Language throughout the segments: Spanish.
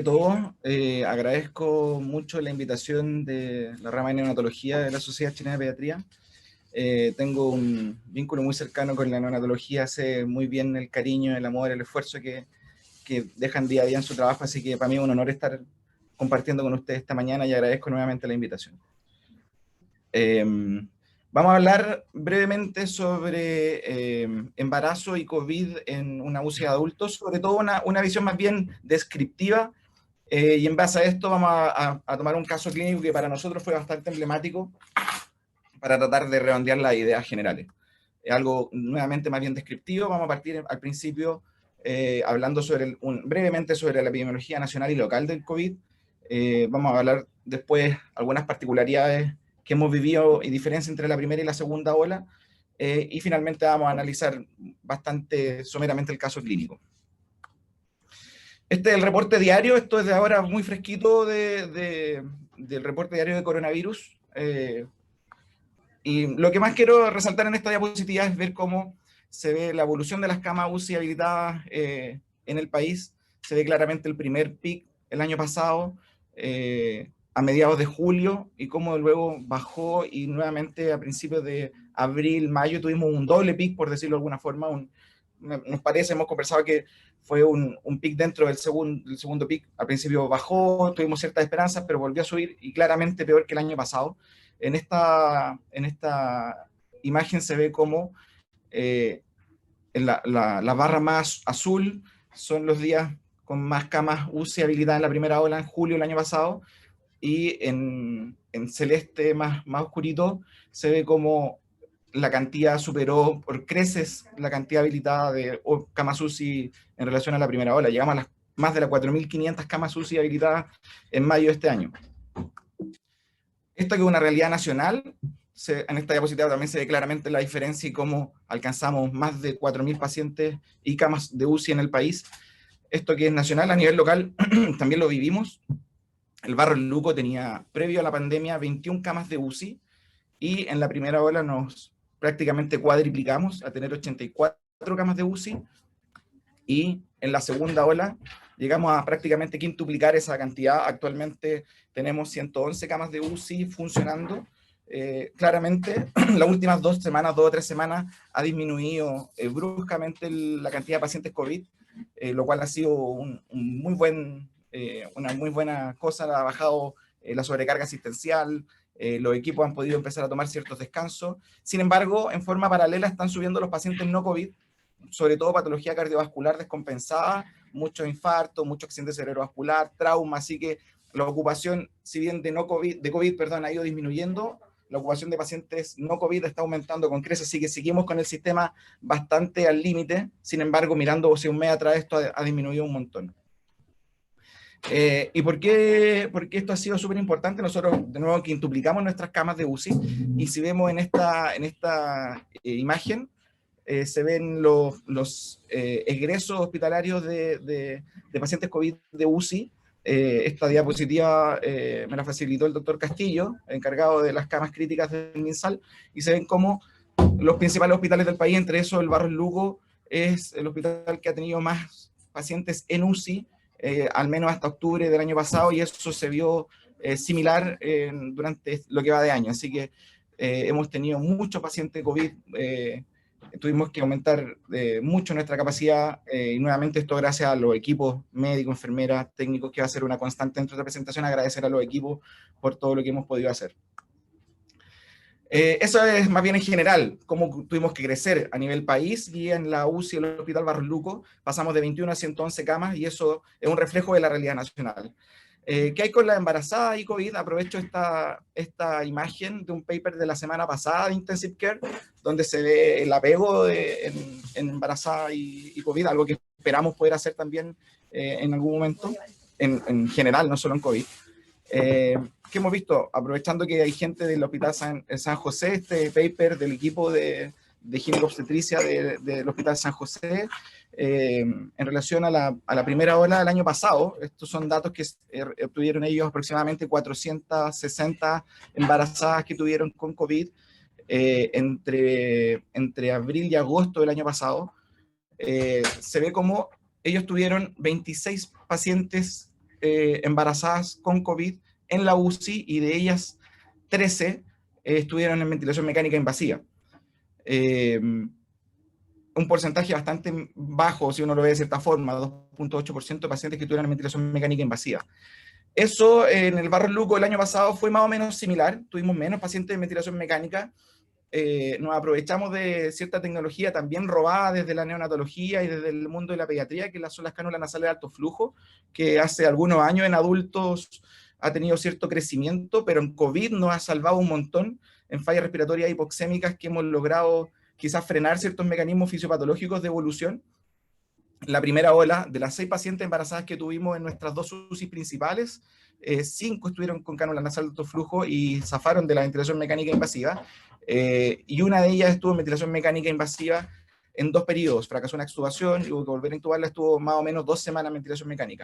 que todo, agradezco mucho la invitación de la rama de neonatología de la Sociedad Chilena de Pediatría. Tengo un vínculo muy cercano con la neonatología, sé muy bien el cariño, el amor, el esfuerzo que dejan día a día en su trabajo, así que para mí es un honor estar compartiendo con ustedes esta mañana y agradezco nuevamente la invitación. Vamos a hablar brevemente sobre embarazo y COVID en una UCI de adultos, sobre todo una visión más bien descriptiva, y en base a esto vamos a tomar un caso clínico que para nosotros fue bastante emblemático para tratar de redondear las ideas generales. Algo nuevamente más bien descriptivo. Vamos a partir al principio hablando brevemente sobre la epidemiología nacional y local del COVID. Vamos a hablar después algunas particularidades que hemos vivido y diferencia entre la primera y la segunda ola. Y finalmente vamos a analizar bastante someramente el caso clínico. Este es el reporte diario, esto es de ahora muy fresquito del reporte diario de coronavirus. Y lo que más quiero resaltar en esta diapositiva es ver cómo se ve la evolución de las camas UCI habilitadas en el país. Se ve claramente el primer pic el año pasado, a mediados de julio, y cómo luego bajó, y nuevamente a principios de abril, mayo, tuvimos un doble pic, por decirlo de alguna forma. Nos parece, hemos conversado que fue un pic dentro del segundo pic. Al principio bajó, tuvimos ciertas esperanzas, pero volvió a subir, y claramente peor que el año pasado. En esta imagen se ve como en la barra más azul son los días con más camas UCI habilitadas en la primera ola en julio del año pasado, y en celeste más oscurito se ve como la cantidad superó por creces la cantidad habilitada de camas UCI en relación a la primera ola. Llegamos a las más de las 4.500 camas UCI habilitadas en mayo de este año. Esto que es una realidad nacional, en esta diapositiva también se ve claramente la diferencia y cómo alcanzamos más de 4.000 pacientes y camas de UCI en el país. Esto que es nacional, a nivel local también lo vivimos. El Barro Luco tenía, previo a la pandemia, 21 camas de UCI, y en la primera ola nos prácticamente cuadriplicamos a tener 84 camas de UCI, y en la segunda ola llegamos a prácticamente quintuplicar esa cantidad. Actualmente tenemos 111 camas de UCI funcionando. Claramente, las últimas 2 o 3 semanas ha disminuido bruscamente la cantidad de pacientes COVID, lo cual ha sido una muy buena cosa. Ha bajado la sobrecarga asistencial, los equipos han podido empezar a tomar ciertos descansos. Sin embargo, en forma paralela están subiendo los pacientes no COVID, sobre todo patología cardiovascular descompensada, muchos infartos, mucho accidente cerebrovascular, trauma, así que la ocupación, si bien de COVID, ha ido disminuyendo, la ocupación de pacientes no COVID está aumentando con creces, así que seguimos con el sistema bastante al límite. Sin embargo, mirando hacia un mes atrás, esto ha disminuido un montón. ¿Y por qué esto ha sido súper importante? Nosotros, de nuevo, quintuplicamos nuestras camas de UCI, y si vemos en esta imagen, se ven los egresos hospitalarios de pacientes COVID de UCI. Esta diapositiva me la facilitó el doctor Castillo, encargado de las camas críticas del MinSal, y se ven como los principales hospitales del país, entre esos el Barro Luco es el hospital que ha tenido más pacientes en UCI, al menos hasta octubre del año pasado, y eso se vio similar durante lo que va de año. Así que hemos tenido muchos pacientes COVID, tuvimos que aumentar mucho nuestra capacidad, y nuevamente esto gracias a los equipos médicos, enfermeras, técnicos, que va a ser una constante dentro de la presentación, agradecer a los equipos por todo lo que hemos podido hacer. Eso es más bien en general, cómo tuvimos que crecer a nivel país, y en la UCI del Hospital Barros Luco pasamos de 21 a 111 camas, y eso es un reflejo de la realidad nacional. ¿Qué hay con la embarazada y COVID? Aprovecho esta imagen de un paper de la semana pasada de Intensive Care, donde se ve el apego en embarazada y COVID, algo que esperamos poder hacer también en algún momento, en general, no solo en COVID. ¿Qué hemos visto? Aprovechando que hay gente del Hospital San José, este paper del equipo de ginecobstetricia del Hospital San José, en relación a la primera ola del año pasado. Estos son datos que obtuvieron ellos, aproximadamente 460 embarazadas que tuvieron con COVID entre abril y agosto del año pasado. Se ve como ellos tuvieron 26 pacientes embarazadas con COVID en la UCI, y de ellas 13 estuvieron en ventilación mecánica invasiva. Un porcentaje bastante bajo, si uno lo ve de cierta forma, 2.8% de pacientes que tuvieron ventilación mecánica invasiva. Eso en el Barros Luco el año pasado fue más o menos similar, tuvimos menos pacientes en ventilación mecánica. Nos aprovechamos de cierta tecnología también robada desde la neonatología y desde el mundo de la pediatría, que son las cánulas nasales de alto flujo, que hace algunos años en adultos ha tenido cierto crecimiento, pero en COVID nos ha salvado un montón en fallas respiratorias hipoxémicas, que hemos logrado quizás frenar ciertos mecanismos fisiopatológicos de evolución. La primera ola, de las 6 pacientes embarazadas que tuvimos en nuestras 2 UCI principales, 5 estuvieron con cánula nasal de alto flujo y zafaron de la ventilación mecánica invasiva, y una de ellas estuvo en ventilación mecánica invasiva en 2 periodos, fracasó una extubación y hubo que volver a intubarla, estuvo más o menos 2 semanas en ventilación mecánica.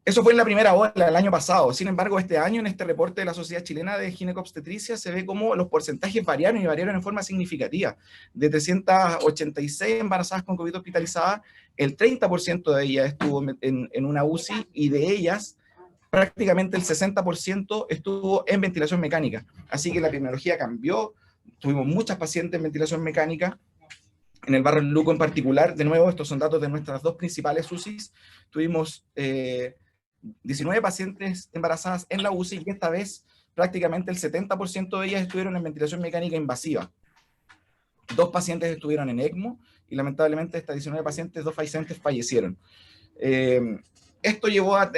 Eso fue en la primera ola del año pasado. Sin embargo, este año, en este reporte de la Sociedad Chilena de Ginecobstetricia, se ve cómo los porcentajes variaron, y variaron en forma significativa. De 386 embarazadas con COVID hospitalizadas, el 30% de ellas estuvo en una UCI, y de ellas prácticamente el 60% estuvo en ventilación mecánica. Así que la epidemiología cambió, tuvimos muchas pacientes en ventilación mecánica. En el Barros Luco en particular, de nuevo, estos son datos de nuestras 2 principales UCIs, tuvimos 19 pacientes embarazadas en la UCI, y esta vez prácticamente el 70% de ellas estuvieron en ventilación mecánica invasiva. 2 pacientes estuvieron en ECMO, y lamentablemente estas 19 pacientes, 2 pacientes fallecieron. Esto llevó a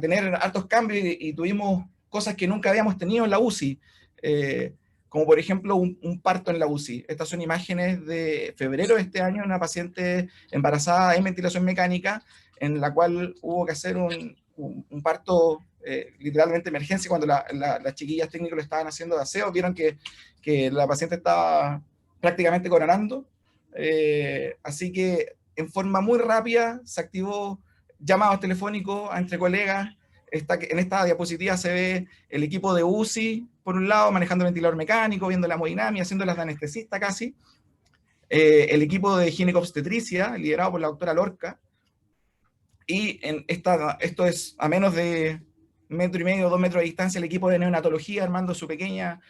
tener altos cambios, y tuvimos cosas que nunca habíamos tenido en la UCI, como por ejemplo un parto en la UCI. Estas son imágenes de febrero de este año, una paciente embarazada en ventilación mecánica, en la cual hubo que hacer un parto literalmente emergencia, cuando las chiquillas técnicos le estaban haciendo de aseo, vieron que la paciente estaba prácticamente coronando, así que en forma muy rápida se activó llamados telefónicos entre colegas. En esta diapositiva se ve el equipo de UCI, por un lado, manejando el ventilador mecánico, viendo la hemodinamia, haciéndolas de anestesista casi. El equipo de ginecobstetricia, liderado por la doctora Lorca. Y esto es a menos de 1,5 metros, 2 metros de distancia, el equipo de neonatología armando su pequeña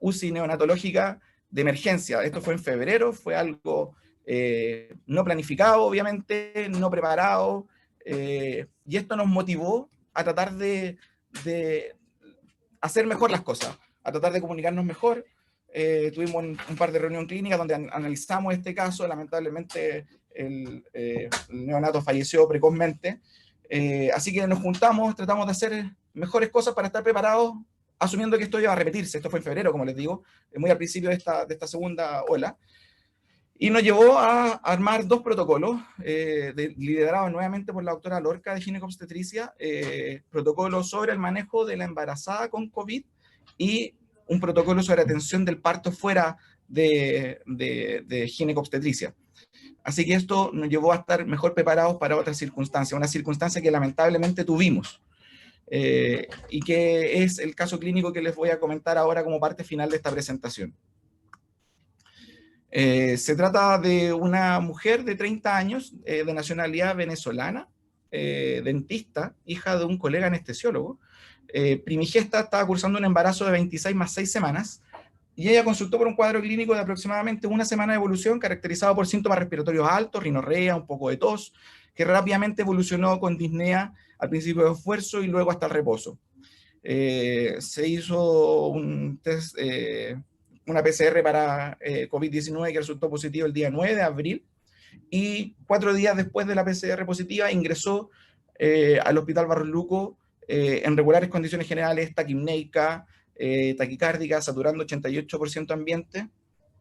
UCI neonatológica de emergencia. Esto fue en febrero, fue algo no planificado, obviamente, no preparado, y esto nos motivó a tratar de hacer mejor las cosas, a tratar de comunicarnos mejor. Tuvimos un par de reuniones clínicas donde analizamos este caso. Lamentablemente el neonato falleció precozmente, así que nos juntamos, tratamos de hacer mejores cosas para estar preparados, asumiendo que esto iba a repetirse. Esto fue en febrero, como les digo, muy al principio de esta segunda ola, y nos llevó a armar 2 protocolos, liderados nuevamente por la doctora Lorca de ginecobstetricia, protocolos sobre el manejo de la embarazada con COVID, y un protocolo sobre atención del parto fuera de ginecobstetricia. Así que esto nos llevó a estar mejor preparados para otras circunstancias, una circunstancia que lamentablemente tuvimos, y que es el caso clínico que les voy a comentar ahora como parte final de esta presentación. Se trata de una mujer de 30 años, de nacionalidad venezolana, dentista, hija de un colega anestesiólogo. Primigesta, estaba cursando un embarazo de 26 más 6 semanas, y ella consultó por un cuadro clínico de aproximadamente 1 semana de evolución, caracterizado por síntomas respiratorios altos, rinorrea, un poco de tos, que rápidamente evolucionó con disnea al principio de esfuerzo y luego hasta el reposo. Se hizo un test, una PCR para COVID-19, que resultó positivo el día 9 de abril, y 4 días después de la PCR positiva ingresó al Hospital Barros Luco en regulares condiciones generales, taquipneica, taquicárdica, saturando 88% ambiente.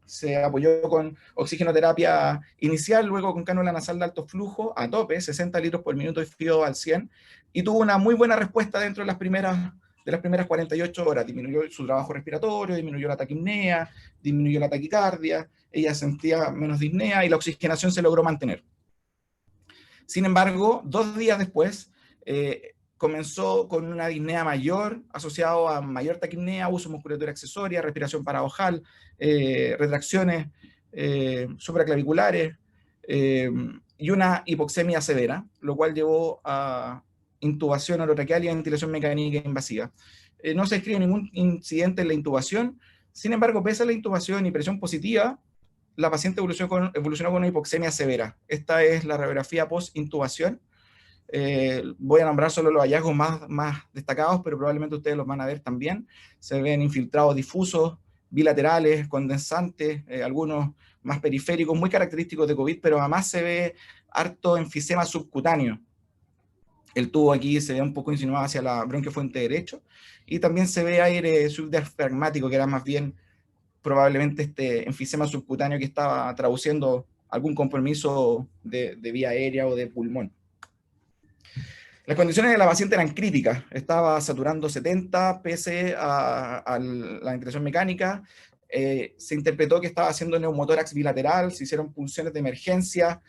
Se apoyó con oxigenoterapia inicial, luego con cánula nasal de alto flujo a tope, 60 litros por minuto y FIO al 100, y tuvo una muy buena respuesta dentro de las primeras 48 horas. Disminuyó su trabajo respiratorio, disminuyó la taquipnea, disminuyó la taquicardia, ella sentía menos disnea, y la oxigenación se logró mantener. Sin embargo, 2 días después, comenzó con una disnea mayor, asociado a mayor taquipnea, uso de musculatura accesoria, respiración paradojal, retracciones supraclaviculares, y una hipoxemia severa, lo cual llevó a intubación orotraqueal y ventilación mecánica invasiva. No se describe ningún incidente en la intubación, sin embargo, pese a la intubación y presión positiva, la paciente evolucionó con una hipoxemia severa. Esta es la radiografía post-intubación. Voy a nombrar solo los hallazgos más destacados, pero probablemente ustedes los van a ver también. Se ven infiltrados difusos, bilaterales, condensantes, algunos más periféricos, muy característicos de COVID, pero además se ve harto enfisema subcutáneo. El tubo aquí se ve un poco insinuado hacia la bronquiofuente derecho, y también se ve aire subdiafragmático, que era más bien probablemente este enfisema subcutáneo que estaba traduciendo algún compromiso de vía aérea o de pulmón. Las condiciones de la paciente eran críticas, estaba saturando 70 pese a la ventilación mecánica, se interpretó que estaba haciendo neumotórax bilateral, se hicieron punciones de emergencia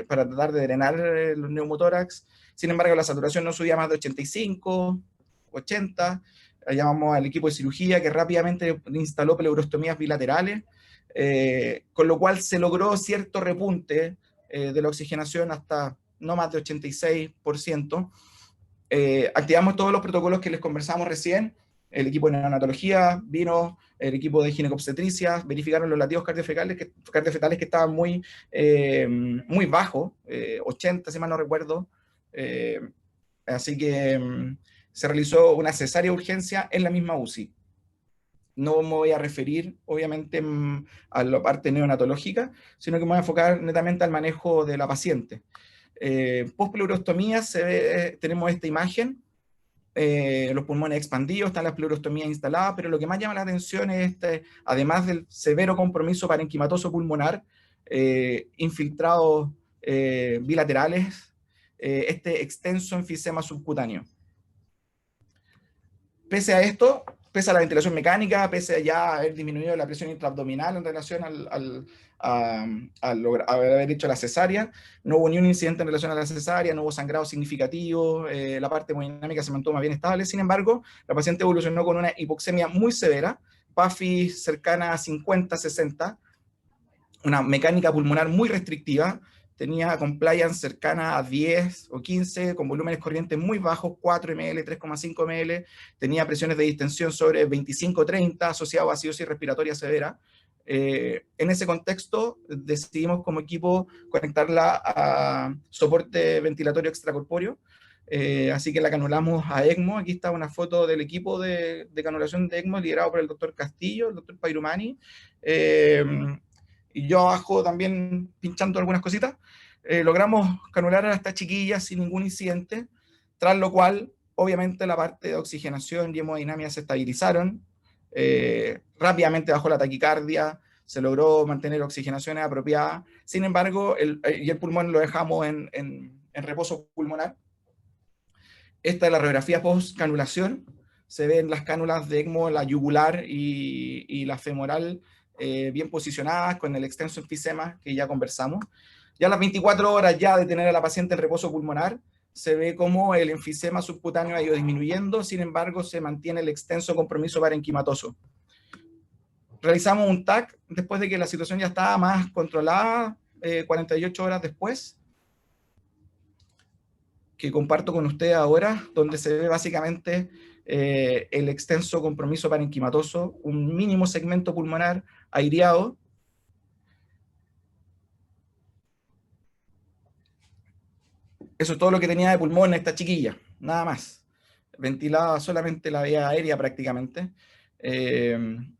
para tratar de drenar los neumotórax, sin embargo la saturación no subía más de 85, 80, llamamos al equipo de cirugía que rápidamente instaló pleurostomías bilaterales, con lo cual se logró cierto repunte de la oxigenación hasta no más de 86%. Activamos todos los protocolos que les conversamos recién. El equipo de neonatología vino, el equipo de ginecobstetricia, verificaron los latidos cardiofetales que estaban muy bajos, 80 si mal no recuerdo. Así que se realizó una cesárea de urgencia en la misma UCI. No me voy a referir, obviamente, a la parte neonatológica, sino que me voy a enfocar netamente al manejo de la paciente. Post-pleurostomía tenemos esta imagen, los pulmones expandidos, están las pleurostomías instaladas, pero lo que más llama la atención es, además del severo compromiso parenquimatoso pulmonar, infiltrados bilaterales, este extenso enfisema subcutáneo. Pese a esto, pese a la ventilación mecánica, pese a ya haber disminuido la presión intraabdominal en relación a haber hecho la cesárea, no hubo ni un incidente en relación a la cesárea, no hubo sangrado significativo, la parte hemodinámica se mantuvo más bien estable. Sin embargo, la paciente evolucionó con una hipoxemia muy severa, PAFI cercana a 50-60, una mecánica pulmonar muy restrictiva, tenía compliance cercana a 10 o 15, con volúmenes corrientes muy bajos, 4 ml, 3,5 ml, tenía presiones de distensión sobre 25-30, asociado a acidosis respiratoria severa. En ese contexto, decidimos como equipo conectarla a soporte ventilatorio extracorpóreo, así que la canulamos a ECMO. Aquí está una foto del equipo de canulación de ECMO, liderado por el doctor Castillo, el doctor Pairumani, y yo abajo también pinchando algunas cositas. Logramos canular a esta chiquilla sin ningún incidente, tras lo cual, obviamente, la parte de oxigenación y hemodinamia se estabilizaron, rápidamente bajó la taquicardia, se logró mantener oxigenaciones apropiadas. Sin embargo, el pulmón lo dejamos en reposo pulmonar. Esta es la radiografía post-canulación. Se ven las cánulas de ECMO, la yugular y la femoral, bien posicionadas con el extenso enfisema que ya conversamos. Ya a las 24 horas ya de tener a la paciente en reposo pulmonar, se ve como el enfisema subcutáneo ha ido disminuyendo, sin embargo se mantiene el extenso compromiso parenquimatoso. Realizamos un TAC después de que la situación ya estaba más controlada, 48 horas después, que comparto con ustedes ahora, donde se ve básicamente el extenso compromiso parenquimatoso, un mínimo segmento pulmonar aireado. Eso es todo lo que tenía de pulmón esta chiquilla, nada más. Ventilaba solamente la vía aérea prácticamente,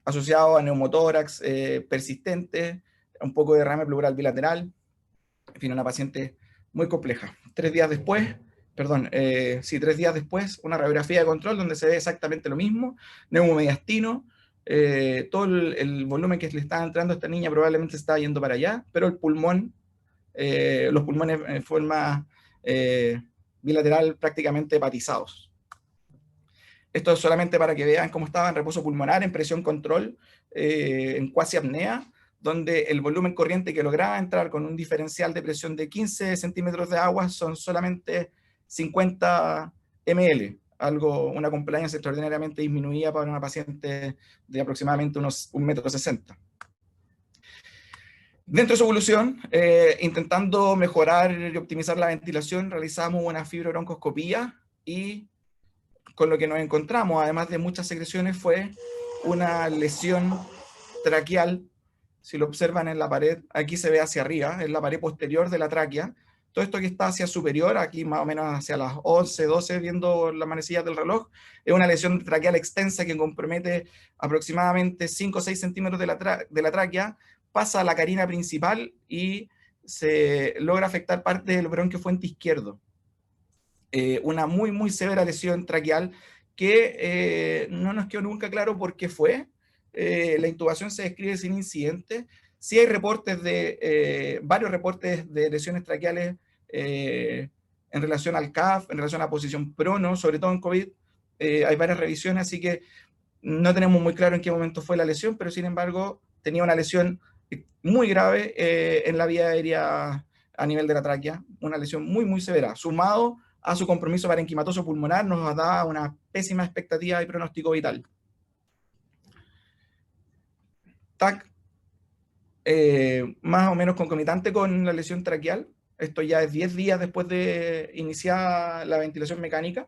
asociado a neumotórax persistente, un poco de derrame pleural bilateral, en fin, una paciente muy compleja. 3 días después, una radiografía de control donde se ve exactamente lo mismo, neumomediastino, todo el volumen que le estaba entrando a esta niña probablemente estaba yendo para allá, pero el pulmón, los pulmones en forma bilateral prácticamente hepatizados. Esto es solamente para que vean cómo estaba en reposo pulmonar, en presión control, en cuasi apnea, donde el volumen corriente que lograba entrar con un diferencial de presión de 15 centímetros de agua son solamente 50 ml, una compliance extraordinariamente disminuida para una paciente de aproximadamente unos 1,60 m. Dentro de su evolución, intentando mejorar y optimizar la ventilación, realizamos una fibrobroncoscopía y con lo que nos encontramos, además de muchas secreciones, fue una lesión traqueal. Si lo observan en la pared, aquí se ve hacia arriba, en la pared posterior de la tráquea. Todo esto que está hacia superior, aquí más o menos hacia las 11, 12, viendo las manecillas del reloj, es una lesión traqueal extensa que compromete aproximadamente 5 o 6 centímetros de la tráquea, pasa a la carina principal y se logra afectar parte del bronquio fuente izquierdo. Una muy, muy severa lesión traqueal que no nos quedó nunca claro por qué fue. La intubación se describe sin incidente. Sí hay reportes varios reportes de lesiones traqueales en relación al CAF, en relación a la posición prono, sobre todo en COVID. Hay varias revisiones, así que no tenemos muy claro en qué momento fue la lesión, pero sin embargo tenía una lesión muy grave en la vía aérea a nivel de la tráquea, una lesión muy, muy severa, sumado a su compromiso parenquimatoso pulmonar, nos da una pésima expectativa y pronóstico vital. TAC, más o menos concomitante con la lesión traqueal, esto ya es 10 días después de iniciar la ventilación mecánica,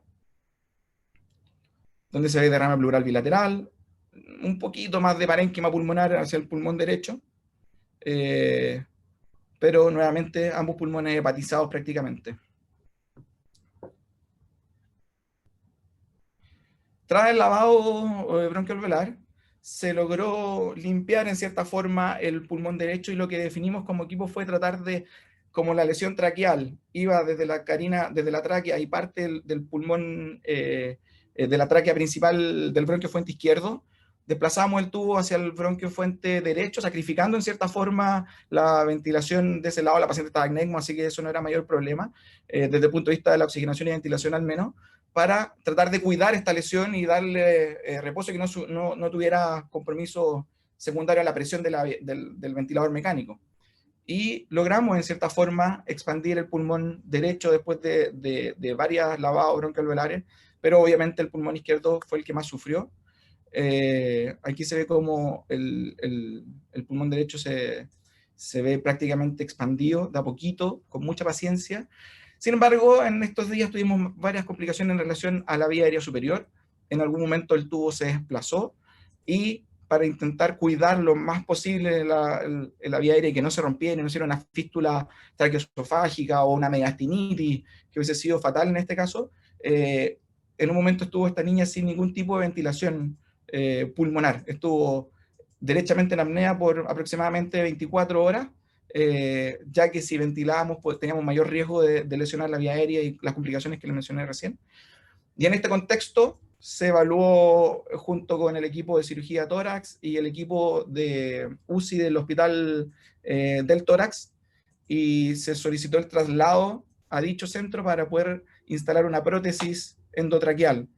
donde se ve derrame pleural bilateral, un poquito más de parénquima pulmonar hacia el pulmón derecho, pero nuevamente ambos pulmones hepatizados prácticamente. Tras el lavado bronquialveolar, se logró limpiar en cierta forma el pulmón derecho y lo que definimos como equipo fue tratar de, como la lesión traqueal iba desde la carina, desde la tráquea y parte del pulmón, de la tráquea principal del bronquio fuente izquierdo, desplazamos el tubo hacia el bronquio fuente derecho, sacrificando en cierta forma la ventilación de ese lado. La paciente estaba en así que eso no era mayor problema, desde el punto de vista de la oxigenación y ventilación al menos, para tratar de cuidar esta lesión y darle reposo y que no tuviera compromiso secundario a la presión del ventilador mecánico. Y logramos, en cierta forma, expandir el pulmón derecho después de varias lavados bronquialveolares, pero obviamente el pulmón izquierdo fue el que más sufrió. Aquí se ve como el pulmón derecho se ve prácticamente expandido de a poquito, con mucha paciencia. Sin embargo, en estos días tuvimos varias complicaciones en relación a la vía aérea superior. En algún momento el tubo se desplazó y para intentar cuidar lo más posible la vía aérea y que no se rompiera y no hiciera una fístula traqueoesofágica o una megastinitis, que hubiese sido fatal en este caso, en un momento estuvo esta niña sin ningún tipo de ventilación pulmonar. Estuvo derechamente en apnea por aproximadamente 24 horas, ya que si ventilábamos pues, teníamos mayor riesgo de lesionar la vía aérea y las complicaciones que les mencioné recién. Y en este contexto se evaluó junto con el equipo de cirugía tórax y el equipo de UCI del hospital del tórax y se solicitó el traslado a dicho centro para poder instalar una prótesis endotraqueal,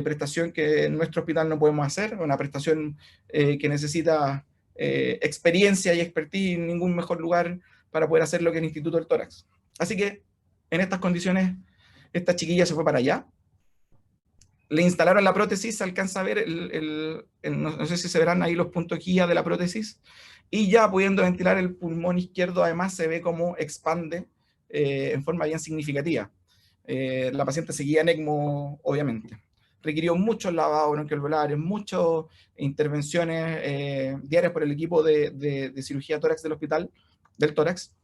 prestación que en nuestro hospital no podemos hacer, una prestación que necesita experiencia y expertise en ningún mejor lugar para poder hacer lo que es el Instituto del Tórax. Así que en estas condiciones, esta chiquilla se fue para allá, le instalaron la prótesis, se alcanza a ver, no sé si se verán ahí los puntos guía de la prótesis, y ya pudiendo ventilar el pulmón izquierdo, además se ve cómo expande en forma bien significativa. La paciente seguía en ECMO, obviamente. Requirió muchos lavados bronquialveolares, muchas intervenciones diarias por el equipo de cirugía tórax del hospital, del tórax,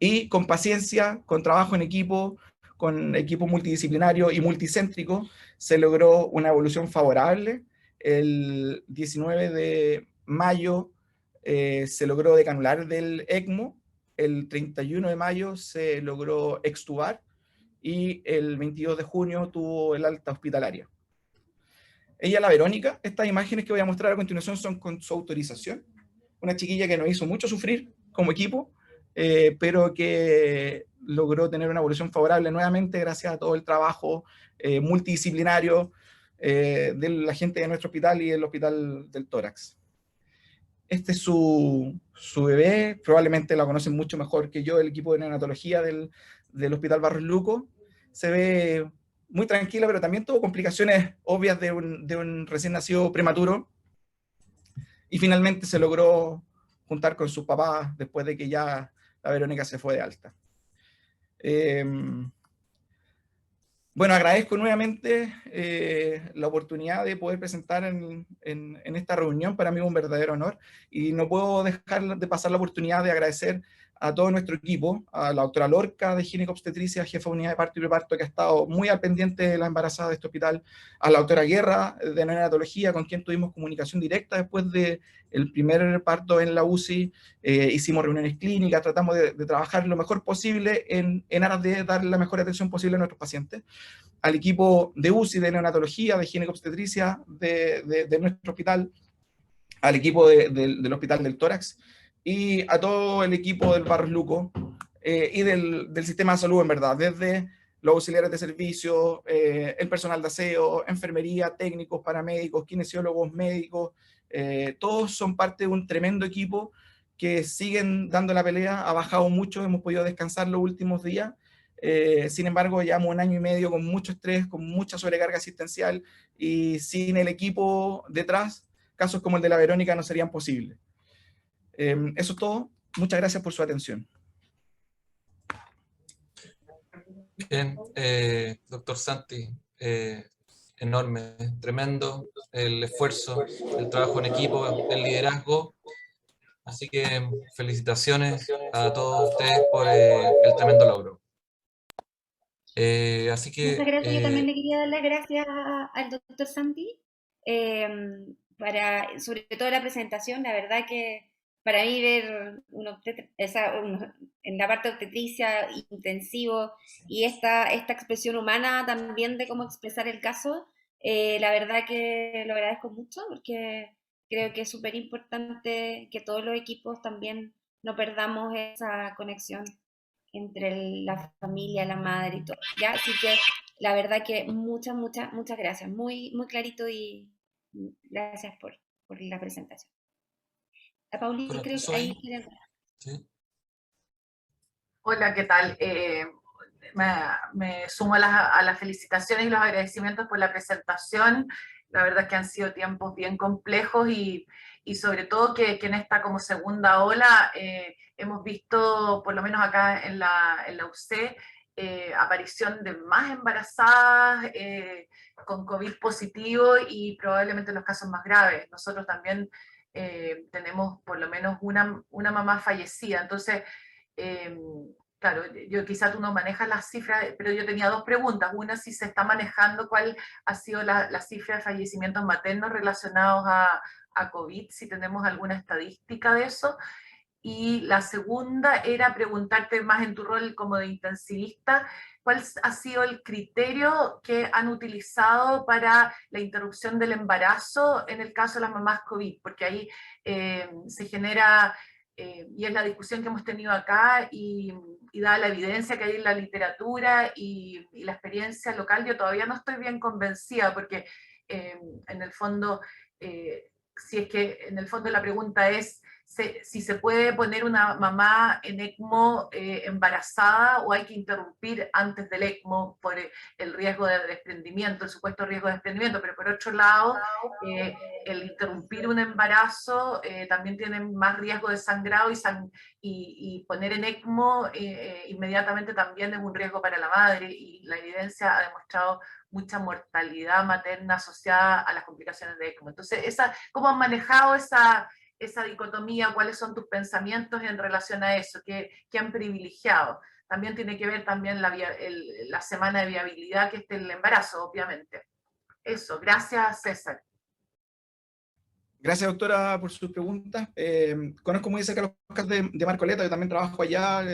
y con paciencia, con trabajo en equipo, con equipo multidisciplinario y multicéntrico, se logró una evolución favorable. El 19 de mayo se logró decanular del ECMO, el 31 de mayo se logró extubar y el 22 de junio tuvo el alta hospitalaria. Ella, la Verónica, estas imágenes que voy a mostrar a continuación son con su autorización. Una chiquilla que nos hizo mucho sufrir como equipo, pero que logró tener una evolución favorable nuevamente gracias a todo el trabajo multidisciplinario de la gente de nuestro hospital y del hospital del tórax. Este es su bebé, probablemente la conocen mucho mejor que yo, el equipo de neonatología del Hospital Barros Luco. Se ve muy tranquila, pero también tuvo complicaciones obvias de un recién nacido prematuro. Y finalmente se logró juntar con sus papás después de que ya la Verónica se fue de alta. Bueno, agradezco nuevamente la oportunidad de poder presentar en esta reunión. Para mí es un verdadero honor y no puedo dejar de pasar la oportunidad de agradecer a todo nuestro equipo, a la doctora Lorca de Ginecobstetricia, jefa de unidad de parto y preparto, que ha estado muy al pendiente de la embarazada de este hospital, a la doctora Guerra de neonatología, con quien tuvimos comunicación directa después del primer parto en la UCI. Hicimos reuniones clínicas, tratamos de trabajar lo mejor posible en aras de dar la mejor atención posible a nuestros pacientes. Al equipo de UCI, de neonatología, de ginecobstetricia de nuestro hospital, al equipo del Hospital del Tórax y a todo el equipo del Barros Luco y del sistema de salud, en verdad, desde los auxiliares de servicio, el personal de aseo, enfermería, técnicos, paramédicos, kinesiólogos, médicos, todos son parte de un tremendo equipo que siguen dando la pelea. Ha bajado mucho, hemos podido descansar los últimos días. Sin embargo, llevamos un año y medio con mucho estrés, con mucha sobrecarga asistencial, y sin el equipo detrás, casos como el de la Verónica no serían posibles. Eso es todo. Muchas gracias por su atención. Bien, doctor Santi, enorme, tremendo el esfuerzo, el trabajo en equipo, el liderazgo. Así que felicitaciones a todos ustedes por el tremendo logro. Así que... Muchas gracias. Yo también le quería dar las gracias al doctor Santi sobre todo la presentación. La verdad que para mí ver en la parte obstetricia intensivo y esta expresión humana también de cómo expresar el caso, la verdad que lo agradezco mucho porque creo que es súper importante que todos los equipos también no perdamos esa conexión entre la familia, la madre y todo, ¿ya? Así que la verdad que muchas gracias, muy clarito, y gracias por la presentación. A Paulina, creo que ahí quiere... Sí. Hola, ¿qué tal? Me sumo a las felicitaciones y los agradecimientos por la presentación. La verdad es que han sido tiempos bien complejos y sobre todo que en esta como segunda ola hemos visto, por lo menos acá en la UC, aparición de más embarazadas con COVID positivo y probablemente los casos más graves. Nosotros también tenemos por lo menos una mamá fallecida, entonces... claro, quizá tú no manejas las cifras, pero yo tenía dos preguntas. Una, si se está manejando cuál ha sido la cifra de fallecimientos maternos relacionados a COVID, si tenemos alguna estadística de eso. Y la segunda era preguntarte más en tu rol como de intensivista, ¿cuál ha sido el criterio que han utilizado para la interrupción del embarazo en el caso de las mamás COVID? Porque ahí se genera... y es la discusión que hemos tenido acá y dada la evidencia que hay en la literatura y la experiencia local, yo todavía no estoy bien convencida porque en el fondo, si es que en el fondo la pregunta es si se puede poner una mamá en ECMO embarazada o hay que interrumpir antes del ECMO por el riesgo de desprendimiento, el supuesto riesgo de desprendimiento, pero por otro lado, el interrumpir un embarazo también tiene más riesgo de sangrado y poner en ECMO inmediatamente también es un riesgo para la madre y la evidencia ha demostrado mucha mortalidad materna asociada a las complicaciones de ECMO. Entonces, ¿cómo han manejado esa dicotomía? ¿Cuáles son tus pensamientos en relación a eso? ¿Qué han privilegiado? También tiene que ver también la semana de viabilidad que esté el embarazo, obviamente. Eso, gracias César. Gracias, doctora, por sus preguntas. Conozco muy de cerca los casos de Marcoleta, yo también trabajo allá,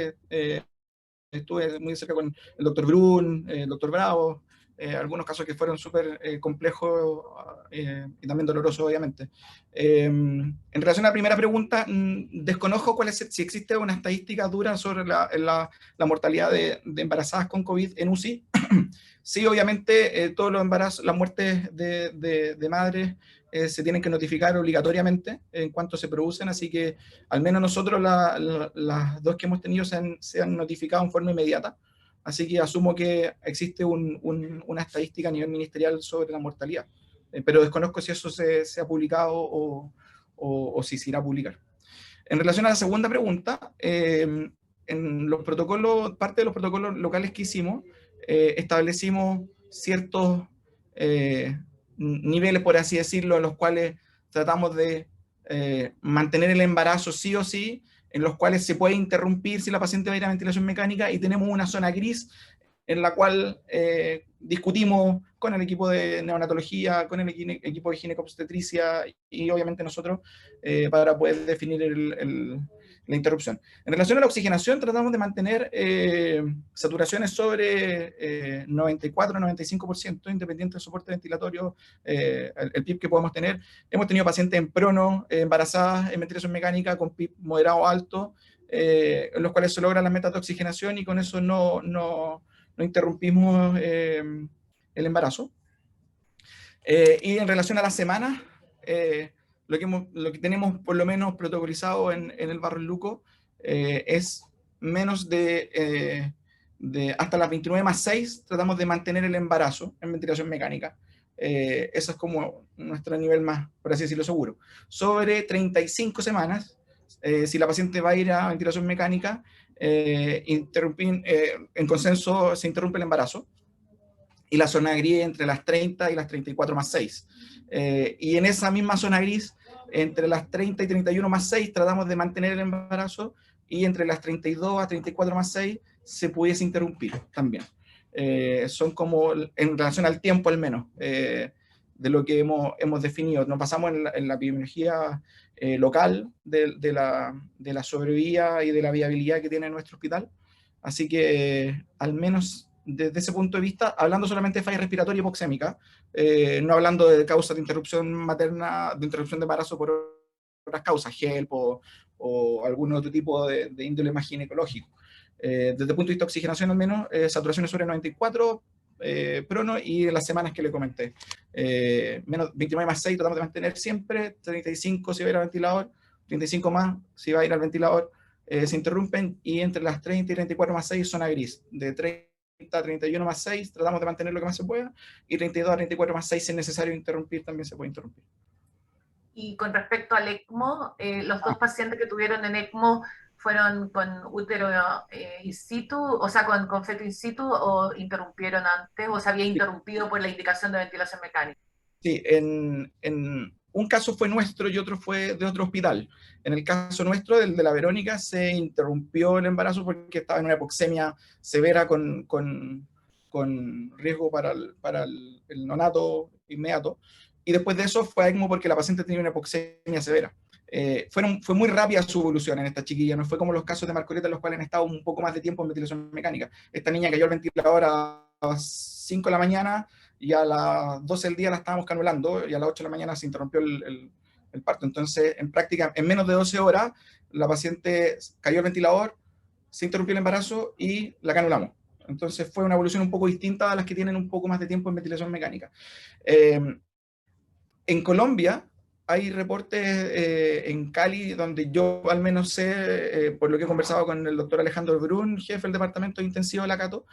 estuve muy de cerca con el doctor Brun, el doctor Bravo, algunos casos que fueron súper complejos y también dolorosos, obviamente. En relación a la primera pregunta, desconozco si existe una estadística dura sobre la mortalidad de embarazadas con COVID en UCI. Sí, obviamente, todos los embarazos, las muertes de madres se tienen que notificar obligatoriamente en cuanto se producen, así que al menos nosotros las dos que hemos tenido se han notificado en forma inmediata, así que asumo que existe una estadística a nivel ministerial sobre la mortalidad, pero desconozco si eso se ha publicado o si se irá a publicar. En relación a la segunda pregunta, en los protocolos, parte de los protocolos locales que hicimos, establecimos ciertos niveles, por así decirlo, en los cuales tratamos de mantener el embarazo sí o sí, en los cuales se puede interrumpir si la paciente va a ir a ventilación mecánica, y tenemos una zona gris en la cual discutimos con el equipo de neonatología, con el equipo de ginecobstetricia y obviamente nosotros para poder definir la interrupción. En relación a la oxigenación, tratamos de mantener saturaciones sobre 94-95%, independiente del soporte ventilatorio, el PIB que podamos tener. Hemos tenido pacientes en prono, embarazadas en ventilación mecánica con PIB moderado o alto, en los cuales se logra la meta de oxigenación y con eso no interrumpimos el embarazo. Y en relación a las semanas, lo que tenemos por lo menos protocolizado en el Barro El Luco es menos de hasta las 29+6, tratamos de mantener el embarazo en ventilación mecánica. Eso es como nuestro nivel más, por así decirlo, seguro. Sobre 35 semanas, si la paciente va a ir a ventilación mecánica, en consenso se interrumpe el embarazo, y la zona gris entre las 30 y las 34+6. Y en esa misma zona gris, entre las 30 y 31+6, tratamos de mantener el embarazo, y entre las 32 a 34+6 se pudiese interrumpir también. Son como, en relación al tiempo al menos, de lo que hemos definido. Nos basamos en la epidemiología local de la sobrevida y de la viabilidad que tiene nuestro hospital. Así que, al menos desde ese punto de vista, hablando solamente de falla respiratoria y hipoxémica, no hablando de causas de interrupción materna, de interrupción de embarazo por otras causas, HELP o algún otro tipo de índole más ginecológico. Desde el punto de vista de oxigenación, al menos, saturaciones sobre 94, prono, y en las semanas que le comenté. Menos 29+6 tratamos de mantener siempre, 35 si va a ir al ventilador, 35 más si va a ir al ventilador, se interrumpen, y entre las 30 y 34+6 zona gris. De 30 a 31+6 tratamos de mantener lo que más se pueda, y 32 a 34+6 si es necesario interrumpir, también se puede interrumpir. Y con respecto al ECMO, los dos pacientes que tuvieron en ECMO fueron con útero in situ, o sea, con feto in situ, o interrumpieron antes, o se había interrumpido por la indicación de ventilación mecánica. Sí, en un caso fue nuestro y otro fue de otro hospital. En el caso nuestro, el de la Verónica, se interrumpió el embarazo porque estaba en una hipoxemia severa con riesgo para el neonato inmediato. Y después de eso fue a ECMO porque la paciente tenía una hipoxemia severa. Fue muy rápida su evolución en esta chiquilla, no fue como los casos de Marcoleta, en los cuales han estado un poco más de tiempo en ventilación mecánica. Esta niña cayó al ventilador a las 5 de la mañana, y a las 12 del día la estábamos canulando, y a las 8 de la mañana se interrumpió el parto. Entonces, en práctica, en menos de 12 horas, la paciente cayó al ventilador, se interrumpió el embarazo y la canulamos. Entonces, fue una evolución un poco distinta a las que tienen un poco más de tiempo en ventilación mecánica. En Colombia hay reportes en Cali, donde yo al menos sé, por lo que he conversado con el doctor Alejandro Brun, jefe del departamento de intensivo de la Cato,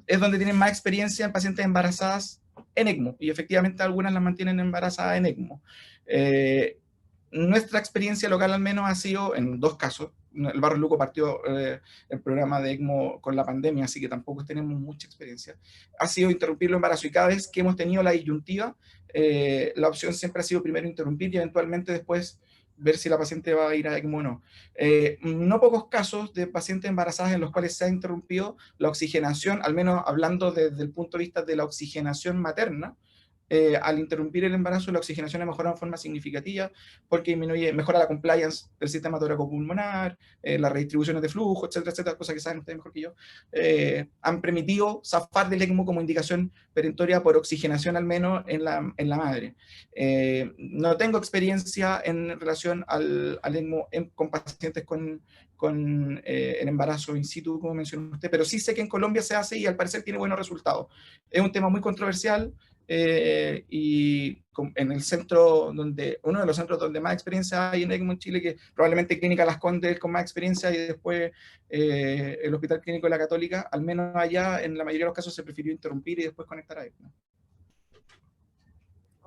es donde tienen más experiencia en pacientes embarazadas en ECMO, y efectivamente algunas las mantienen embarazadas en ECMO. Nuestra experiencia local al menos ha sido en dos casos. El Barro Luco partió el programa de ECMO con la pandemia, así que tampoco tenemos mucha experiencia. Ha sido interrumpir el embarazo, y cada vez que hemos tenido la disyuntiva, la opción siempre ha sido primero interrumpir y eventualmente después ver si la paciente va a ir a ECMO o no. No pocos casos de pacientes embarazadas en los cuales se ha interrumpido la oxigenación, al menos hablando desde el punto de vista de la oxigenación materna. Al interrumpir el embarazo, la oxigenación ha mejorado de forma significativa, porque mejora la compliance del sistema tóraco-pulmonar, las redistribuciones de flujo, etcétera, etcétera, cosas que saben ustedes mejor que yo. Han permitido zafar del ECMO como indicación perentoria por oxigenación, al menos en la madre. No tengo experiencia en relación al ECMO con pacientes con el embarazo in situ, como mencionó usted, pero sí sé que en Colombia se hace y al parecer tiene buenos resultados. Es un tema muy controversial. Y en el centro uno de los centros donde más experiencia hay en ECMO en Chile, que probablemente Clínica Las Condes con más experiencia, y después el Hospital Clínico de la Católica, al menos allá en la mayoría de los casos se prefirió interrumpir y después conectar a ECMO.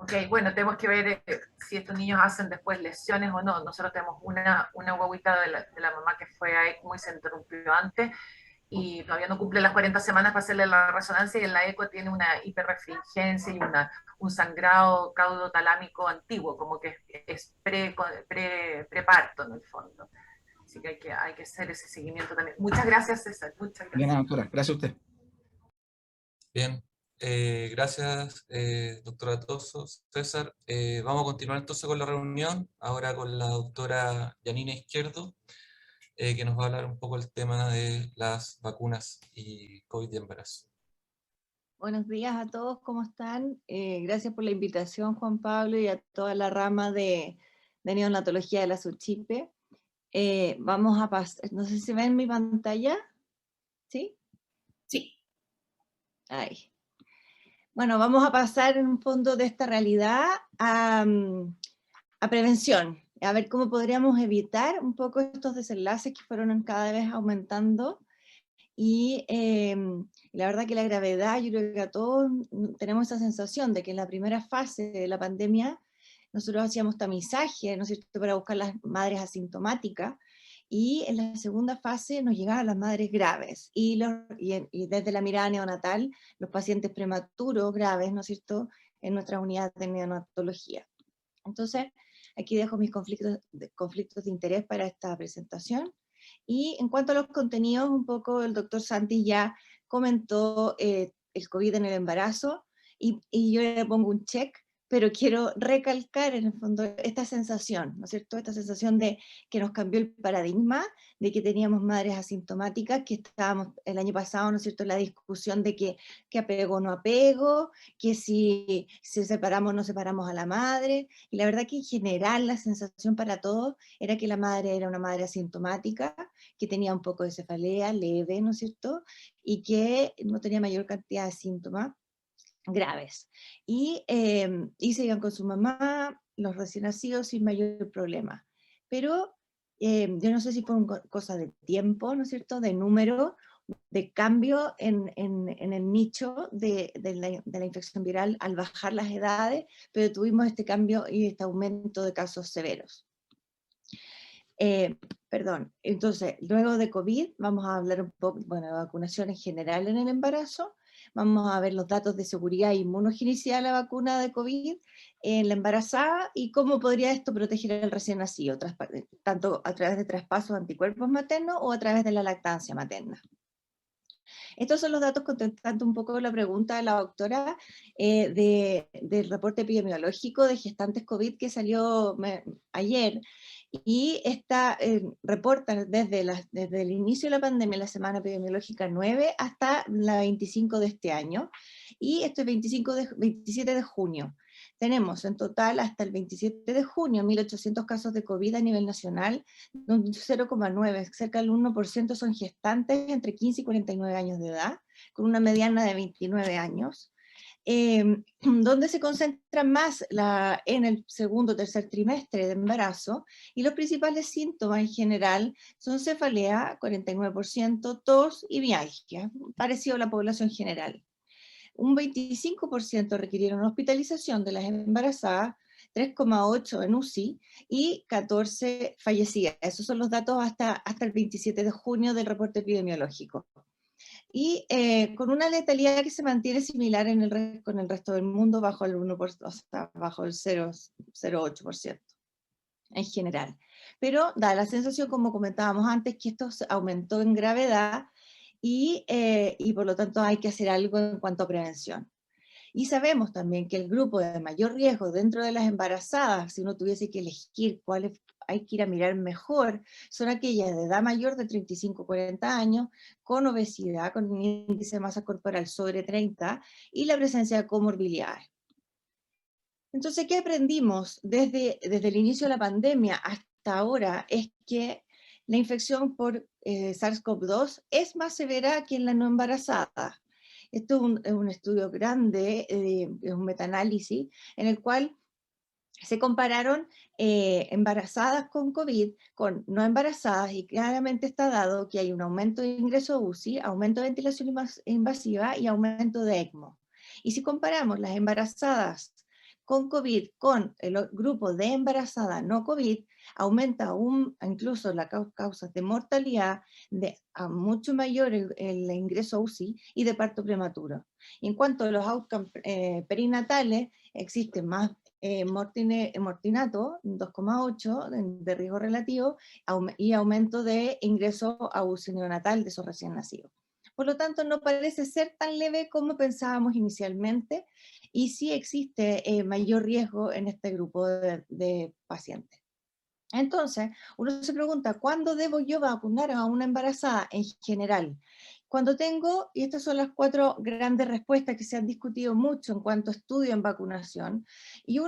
Ok, bueno, tenemos que ver si estos niños hacen después lesiones o no. Nosotros tenemos una guaguita de la mamá que fue a ECMO y se interrumpió antes, y todavía no cumple las 40 semanas para hacerle la resonancia, y en la eco tiene una hiperrefringencia y un sangrado caudotalámico antiguo, como que es preparto en el fondo. Así que hay que hacer ese seguimiento también. Muchas gracias, César. Muchas Bien, gracias. doctora, gracias a usted. Bien, gracias, doctora Tosso, César. Vamos a continuar entonces con la reunión, ahora con la doctora Yanina Izquierdo, que nos va a hablar un poco el tema de las vacunas y COVID de embarazo. Buenos días a todos, ¿cómo están? Gracias por la invitación, Juan Pablo, y a toda la rama de neonatología de la SUCHIPE. Vamos a pasar, no sé si ven mi pantalla, ¿sí? Sí. Ahí. Bueno, vamos a pasar en un fondo de esta realidad a prevención, a ver cómo podríamos evitar un poco estos desenlaces que fueron cada vez aumentando. Y la verdad que la gravedad, yo creo que a todos tenemos esa sensación de que en la primera fase de la pandemia nosotros hacíamos tamizaje, ¿no es cierto?, para buscar las madres asintomáticas, y en la segunda fase nos llegaban las madres graves, y desde la mirada neonatal, los pacientes prematuros graves, ¿no es cierto?, en nuestra unidad de neonatología. Entonces, aquí dejo mis conflictos de interés para esta presentación. Y en cuanto a los contenidos, un poco el doctor Santi ya comentó el COVID en el embarazo, y yo le pongo un check, pero quiero recalcar en el fondo esta sensación, ¿no es cierto? Esta sensación de que nos cambió el paradigma, de que teníamos madres asintomáticas, que estábamos el año pasado, ¿no es cierto?, en la discusión de que apego o no apego, que si separamos o no separamos a la madre, y la verdad que en general la sensación para todos era que la madre era una madre asintomática, que tenía un poco de cefalea leve, ¿no es cierto?, y que no tenía mayor cantidad de síntomas graves. Y se iban con su mamá, los recién nacidos, sin mayor problema. Pero yo no sé si fue cosa de tiempo, ¿no es cierto?, de número, de cambio en el nicho de la infección viral al bajar las edades, pero tuvimos este cambio y este aumento de casos severos. Entonces, luego de COVID vamos a hablar un poco, bueno, de vacunación en general en el embarazo. Vamos a ver los datos de seguridad e inmunogenicidad de la vacuna de COVID en la embarazada y cómo podría esto proteger al recién nacido, tanto a través de traspasos de anticuerpos maternos o a través de la lactancia materna. Estos son los datos contestando un poco la pregunta de la doctora del reporte epidemiológico de gestantes COVID que salió ayer, y reporta desde el inicio de la pandemia, la semana epidemiológica 9 hasta la 25 de este año, y esto es 27 de junio. Tenemos en total hasta el 27 de junio 1.800 casos de COVID a nivel nacional, donde 0,9, cerca del 1% son gestantes entre 15 y 49 años de edad, con una mediana de 29 años, donde se concentra más en el segundo o tercer trimestre de embarazo, y los principales síntomas en general son cefalea, 49%, tos y mialgia, parecido a la población general. Un 25% requirieron hospitalización de las embarazadas, 3,8 en UCI y 14 fallecidas. Esos son los datos hasta el 27 de junio del reporte epidemiológico. Y con una letalidad que se mantiene similar con el resto del mundo, bajo el 1%, o sea, bajo el 0,08% en general. Pero da la sensación, como comentábamos antes, que esto aumentó en gravedad, y por lo tanto hay que hacer algo en cuanto a prevención. Y sabemos también que el grupo de mayor riesgo dentro de las embarazadas, si uno tuviese que elegir cuáles hay que ir a mirar mejor, son aquellas de edad mayor de 35-40 años, con obesidad, con un índice de masa corporal sobre 30 y la presencia de comorbilidades. Entonces, ¿qué aprendimos desde el inicio de la pandemia hasta ahora? Es que la infección por SARS-CoV-2 es más severa que en la no embarazada. Esto es un estudio grande, es un metaanálisis, en el cual se compararon embarazadas con COVID con no embarazadas, y claramente está dado que hay un aumento de ingreso a UCI, aumento de ventilación invasiva y aumento de ECMO. Y si comparamos las embarazadas con COVID, con el grupo de embarazada no COVID, aumenta aún incluso las causas de mortalidad, a mucho mayor el ingreso a UCI y de parto prematuro. Y en cuanto a los outcomes perinatales, existe más mortinato, 2,8 de riesgo relativo, y aumento de ingreso a UCI neonatal de esos recién nacidos. Por lo tanto, no parece ser tan leve como pensábamos inicialmente, y sí existe mayor riesgo en este grupo de pacientes. Entonces, uno se pregunta, ¿cuándo debo yo vacunar a una embarazada en general? Cuando tengo, y estas son las 4 grandes respuestas que se han discutido mucho en cuanto a estudio en vacunación, y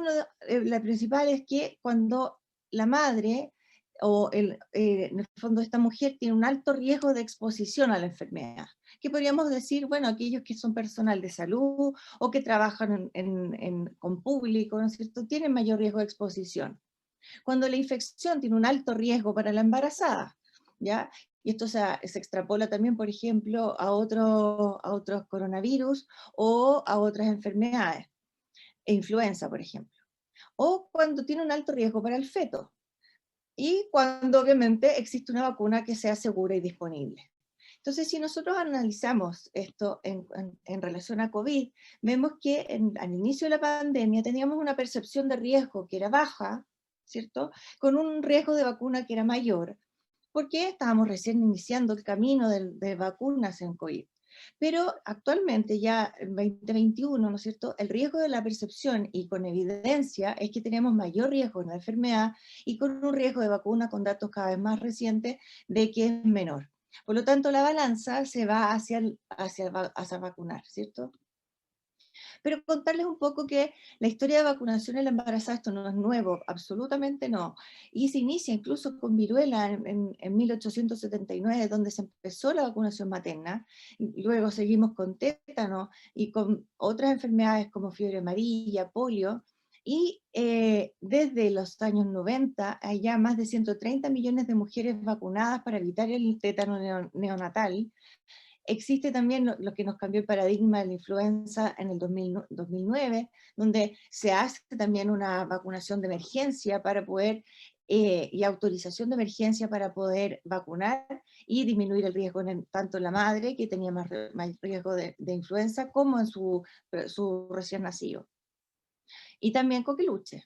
la principal es que cuando la madre, o en el fondo esta mujer tiene un alto riesgo de exposición a la enfermedad, que podríamos decir, bueno, aquellos que son personal de salud, o que trabajan con público, ¿no es cierto?, tienen mayor riesgo de exposición. Cuando la infección tiene un alto riesgo para la embarazada, ¿ya? Y esto se extrapola también, por ejemplo, a otros coronavirus o a otras enfermedades, influenza, por ejemplo. O cuando tiene un alto riesgo para el feto. Y cuando obviamente existe una vacuna que sea segura y disponible. Entonces, si nosotros analizamos esto en relación a COVID, vemos que al inicio de la pandemia teníamos una percepción de riesgo que era baja, ¿cierto? Con un riesgo de vacuna que era mayor, porque estábamos recién iniciando el camino de vacunas en COVID. Pero actualmente, ya en 2021, ¿no es cierto?, el riesgo de la percepción y con evidencia es que tenemos mayor riesgo en la enfermedad y con un riesgo de vacuna con datos cada vez más recientes de que es menor. Por lo tanto, la balanza se va hacia vacunar, ¿cierto? Pero contarles un poco que la historia de vacunación en la embarazada, esto no es nuevo, absolutamente no. Y se inicia incluso con viruela en 1879, donde se empezó la vacunación materna. Luego seguimos con tétano y con otras enfermedades como fiebre amarilla, polio. Y desde los años 90 hay ya más de 130 millones de mujeres vacunadas para evitar el tétano neonatal. Existe también lo que nos cambió el paradigma de la influenza en el 2009, donde se hace también una vacunación de emergencia para poder, y autorización de emergencia para poder vacunar y disminuir el riesgo tanto en la madre, que tenía más riesgo de influenza, como en su recién nacido. Y también coqueluche.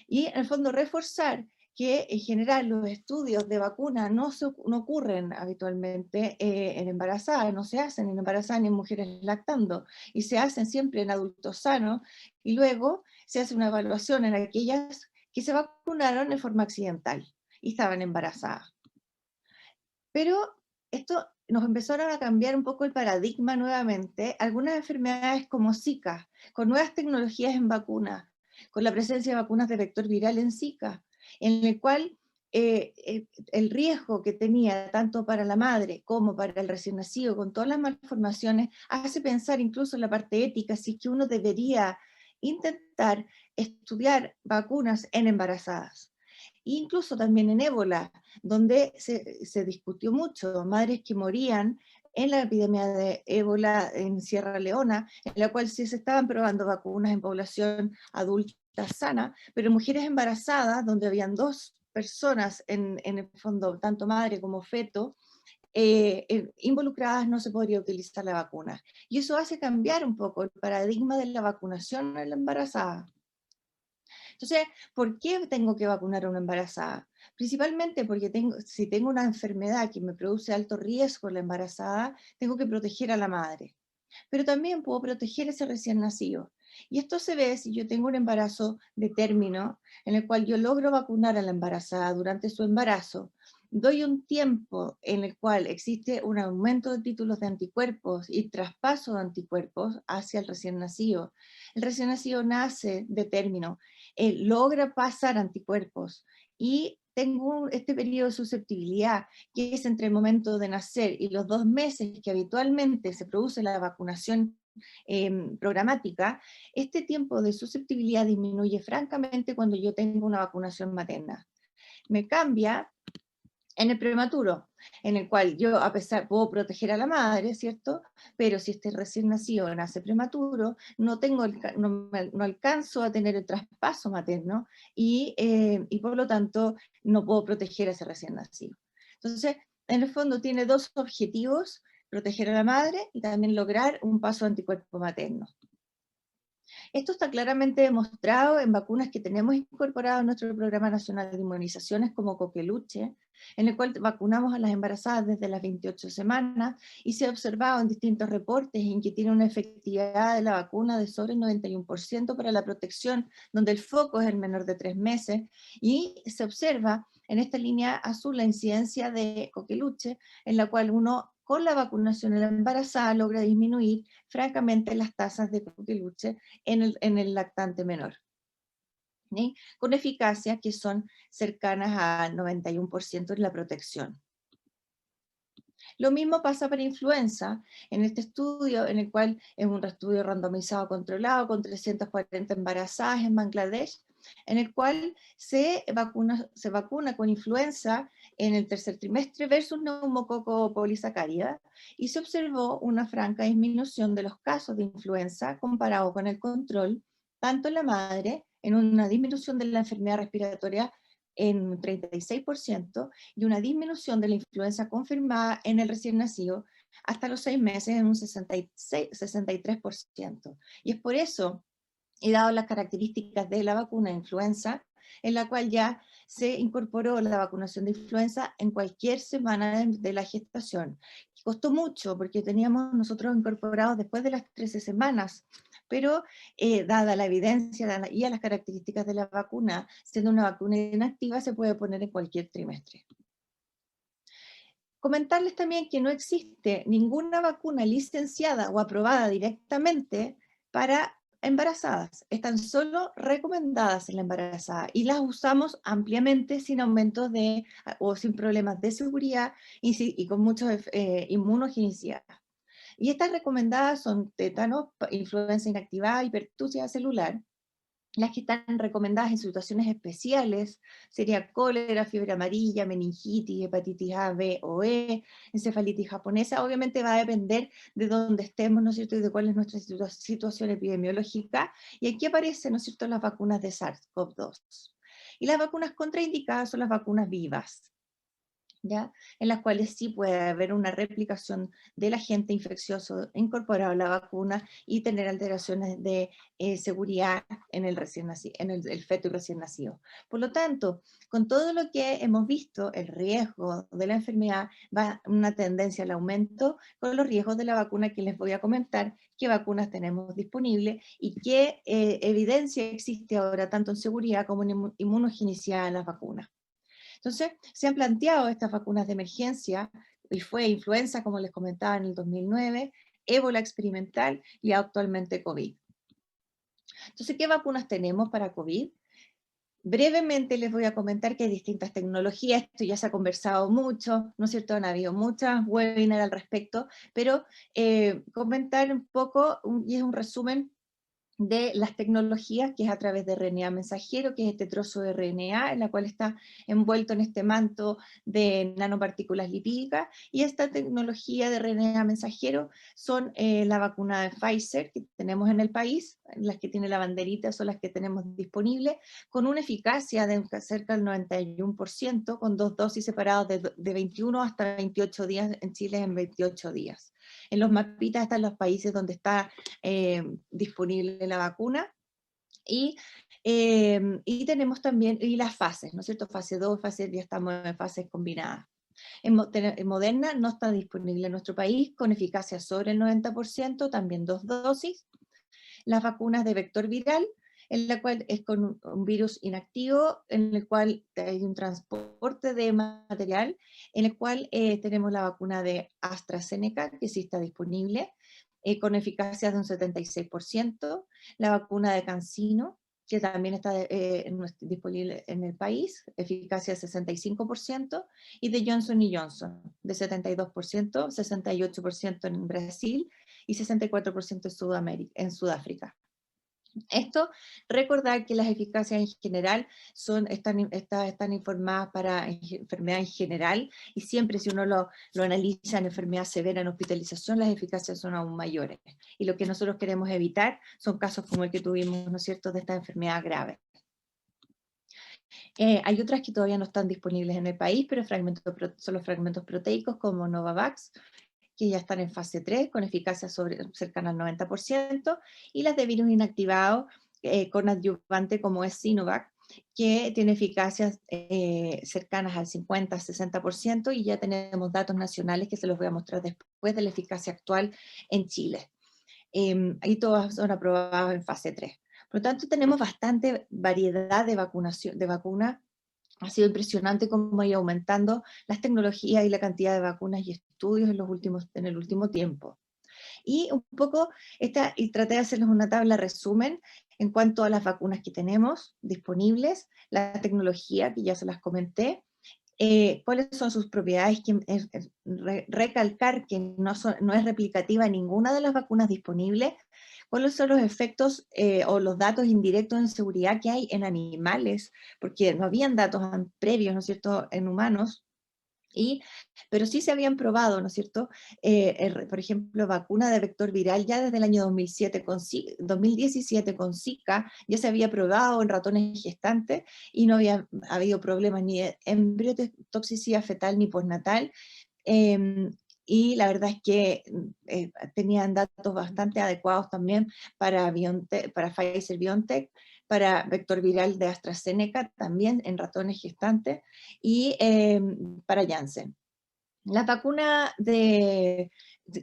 Y en el fondo reforzar que en general los estudios de vacuna no ocurren habitualmente en embarazadas, no se hacen en embarazadas ni en mujeres lactando, y se hacen siempre en adultos sanos, y luego se hace una evaluación en aquellas que se vacunaron de forma accidental y estaban embarazadas. Pero esto nos empezaron a cambiar un poco el paradigma nuevamente, algunas enfermedades como Zika, con nuevas tecnologías en vacunas, con la presencia de vacunas de vector viral en Zika, en el cual el riesgo que tenía tanto para la madre como para el recién nacido, con todas las malformaciones, hace pensar incluso en la parte ética, si es que uno debería intentar estudiar vacunas en embarazadas. Incluso también en ébola, donde se discutió mucho, madres que morían en la epidemia de ébola en Sierra Leona, en la cual sí se estaban probando vacunas en población adulta sana, pero mujeres embarazadas, donde habían 2 personas en el fondo, tanto madre como feto, involucradas, no se podría utilizar la vacuna. Y eso hace cambiar un poco el paradigma de la vacunación en la embarazada. Entonces, ¿por qué tengo que vacunar a una embarazada? Principalmente porque si tengo una enfermedad que me produce alto riesgo en la embarazada, tengo que proteger a la madre. Pero también puedo proteger a ese recién nacido. Y esto se ve si yo tengo un embarazo de término, en el cual yo logro vacunar a la embarazada durante su embarazo, doy un tiempo en el cual existe un aumento de títulos de anticuerpos y traspaso de anticuerpos hacia el recién nacido. El recién nacido nace de término, logra pasar anticuerpos y tengo este periodo de susceptibilidad, que es entre el momento de nacer y los 2 meses que habitualmente se produce la vacunación programática. Este tiempo de susceptibilidad disminuye francamente cuando yo tengo una vacunación materna. Me cambia En el prematuro, en el cual yo a pesar puedo proteger a la madre, ¿cierto? Pero si este recién nacido nace prematuro, no alcanzo a tener el traspaso materno y por lo tanto no puedo proteger a ese recién nacido. Entonces, en el fondo tiene dos objetivos: proteger a la madre y también lograr un paso anticuerpo materno. Esto está claramente demostrado en vacunas que tenemos incorporadas en nuestro Programa Nacional de Inmunizaciones, como Coqueluche, en el cual vacunamos a las embarazadas desde las 28 semanas, y se ha observado en distintos reportes en que tiene una efectividad de la vacuna de sobre el 91% para la protección, donde el foco es el menor de 3 meses, y se observa en esta línea azul la incidencia de Coqueluche, en la cual uno con la vacunación en la embarazada logra disminuir francamente las tasas de Coqueluche en el lactante menor, ¿sí? Con eficacias que son cercanas al 91% en la protección. Lo mismo pasa para influenza, en este estudio, en el cual es un estudio randomizado controlado con 340 embarazadas en Bangladesh, en el cual se vacuna con influenza en el tercer trimestre versus neumococo polisacárida, y se observó una franca disminución de los casos de influenza comparado con el control, tanto en la madre, en una disminución de la enfermedad respiratoria en un 36%, y una disminución de la influenza confirmada en el recién nacido hasta los 6 meses en un 63%. Y es por eso, y dado las características de la vacuna de influenza, en la cual ya se incorporó la vacunación de influenza en cualquier semana de la gestación. Costó mucho porque teníamos nosotros incorporados después de las 13 semanas, pero dada la evidencia y a las características de la vacuna, siendo una vacuna inactiva, se puede poner en cualquier trimestre. Comentarles también que no existe ninguna vacuna licenciada o aprobada directamente para embarazadas. Están solo recomendadas en la embarazada y las usamos ampliamente sin aumentos o sin problemas de seguridad y con muchos inmunogenicidas. Y estas recomendadas son tétanos, influenza inactivada y pertusia celular. Las que están recomendadas en situaciones especiales sería cólera, fiebre amarilla, meningitis, hepatitis A, B o E, encefalitis japonesa. Obviamente va a depender de dónde estemos, ¿no es cierto?, y de cuál es nuestra situación epidemiológica. Y aquí aparecen, ¿no es cierto?, las vacunas de SARS-CoV-2. Y las vacunas contraindicadas son las vacunas vivas, ¿ya? En las cuales sí puede haber una replicación del agente infeccioso incorporado a la vacuna y tener alteraciones de seguridad en el el feto y recién nacido. Por lo tanto, con todo lo que hemos visto, el riesgo de la enfermedad va una tendencia al aumento con los riesgos de la vacuna, que les voy a comentar qué vacunas tenemos disponibles y qué evidencia existe ahora tanto en seguridad como en inmunogenicidad de las vacunas. Entonces, se han planteado estas vacunas de emergencia, y fue influenza, como les comentaba, en el 2009, ébola experimental y actualmente COVID. Entonces, ¿qué vacunas tenemos para COVID? Brevemente les voy a comentar que hay distintas tecnologías, esto ya se ha conversado mucho, ¿no es cierto? Han habido muchas webinars al respecto, pero comentar un poco, y es un resumen de las tecnologías, que es a través de RNA mensajero, que es este trozo de RNA, en la cual está envuelto en este manto de nanopartículas lipídicas, y esta tecnología de RNA mensajero son la vacuna de Pfizer, que tenemos en el país, las que tiene la banderita son las que tenemos disponibles, con una eficacia de cerca del 91%, con 2 dosis separadas de 21 hasta 28 días, en Chile en 28 días. En los mapitas están los países donde está disponible la vacuna, y tenemos también las fases, ¿no es cierto? Fase 2, fase 3, ya estamos en fases combinadas. En Moderna no está disponible en nuestro país, con eficacia sobre el 90%, también 2 dosis. Las vacunas de vector viral, en la cual es con un virus inactivo, en el cual hay un transporte de material, en el cual tenemos la vacuna de AstraZeneca, que sí está disponible, con eficacia de un 76%, la vacuna de CanSino, que también está disponible en el país, eficacia de 65%, y de Johnson Johnson, de 72%, 68% en Brasil y 64% en Sudáfrica. Esto, recordar que las eficacias en general están informadas para enfermedad en general, y siempre si uno lo analiza en enfermedad severa, en hospitalización, las eficacias son aún mayores. Y lo que nosotros queremos evitar son casos como el que tuvimos, ¿no es cierto?, de esta enfermedad grave. Hay otras que todavía no están disponibles en el país, pero son los fragmentos proteicos como Novavax, que ya están en fase 3, con eficacia cercana al 90%, y las de virus inactivado con adyuvante como es Sinovac, que tiene eficacias cercanas al 50-60%, y ya tenemos datos nacionales que se los voy a mostrar después de la eficacia actual en Chile. Ahí todas son aprobadas en fase 3. Por lo tanto, tenemos bastante variedad de vacunas. Ha sido impresionante cómo ha ido aumentando las tecnologías y la cantidad de vacunas y estudios en el último tiempo. Y un poco, y traté de hacerles una tabla resumen en cuanto a las vacunas que tenemos disponibles, la tecnología, que ya se las comenté, cuáles son sus propiedades, recalcar que no es replicativa ninguna de las vacunas disponibles, cuáles son los efectos o los datos indirectos en seguridad que hay en animales, porque no habían datos previos, ¿no es cierto?, en humanos, pero sí se habían probado, ¿no es cierto?, por ejemplo, vacuna de vector viral ya desde el año 2017 con Zika, ya se había probado en ratones gestantes y no había habido problemas ni de embriotoxicidad fetal ni postnatal, y la verdad es que tenían datos bastante adecuados también para Pfizer-BioNTech, para vector viral de AstraZeneca, también en ratones gestantes, y para Janssen. Las vacunas de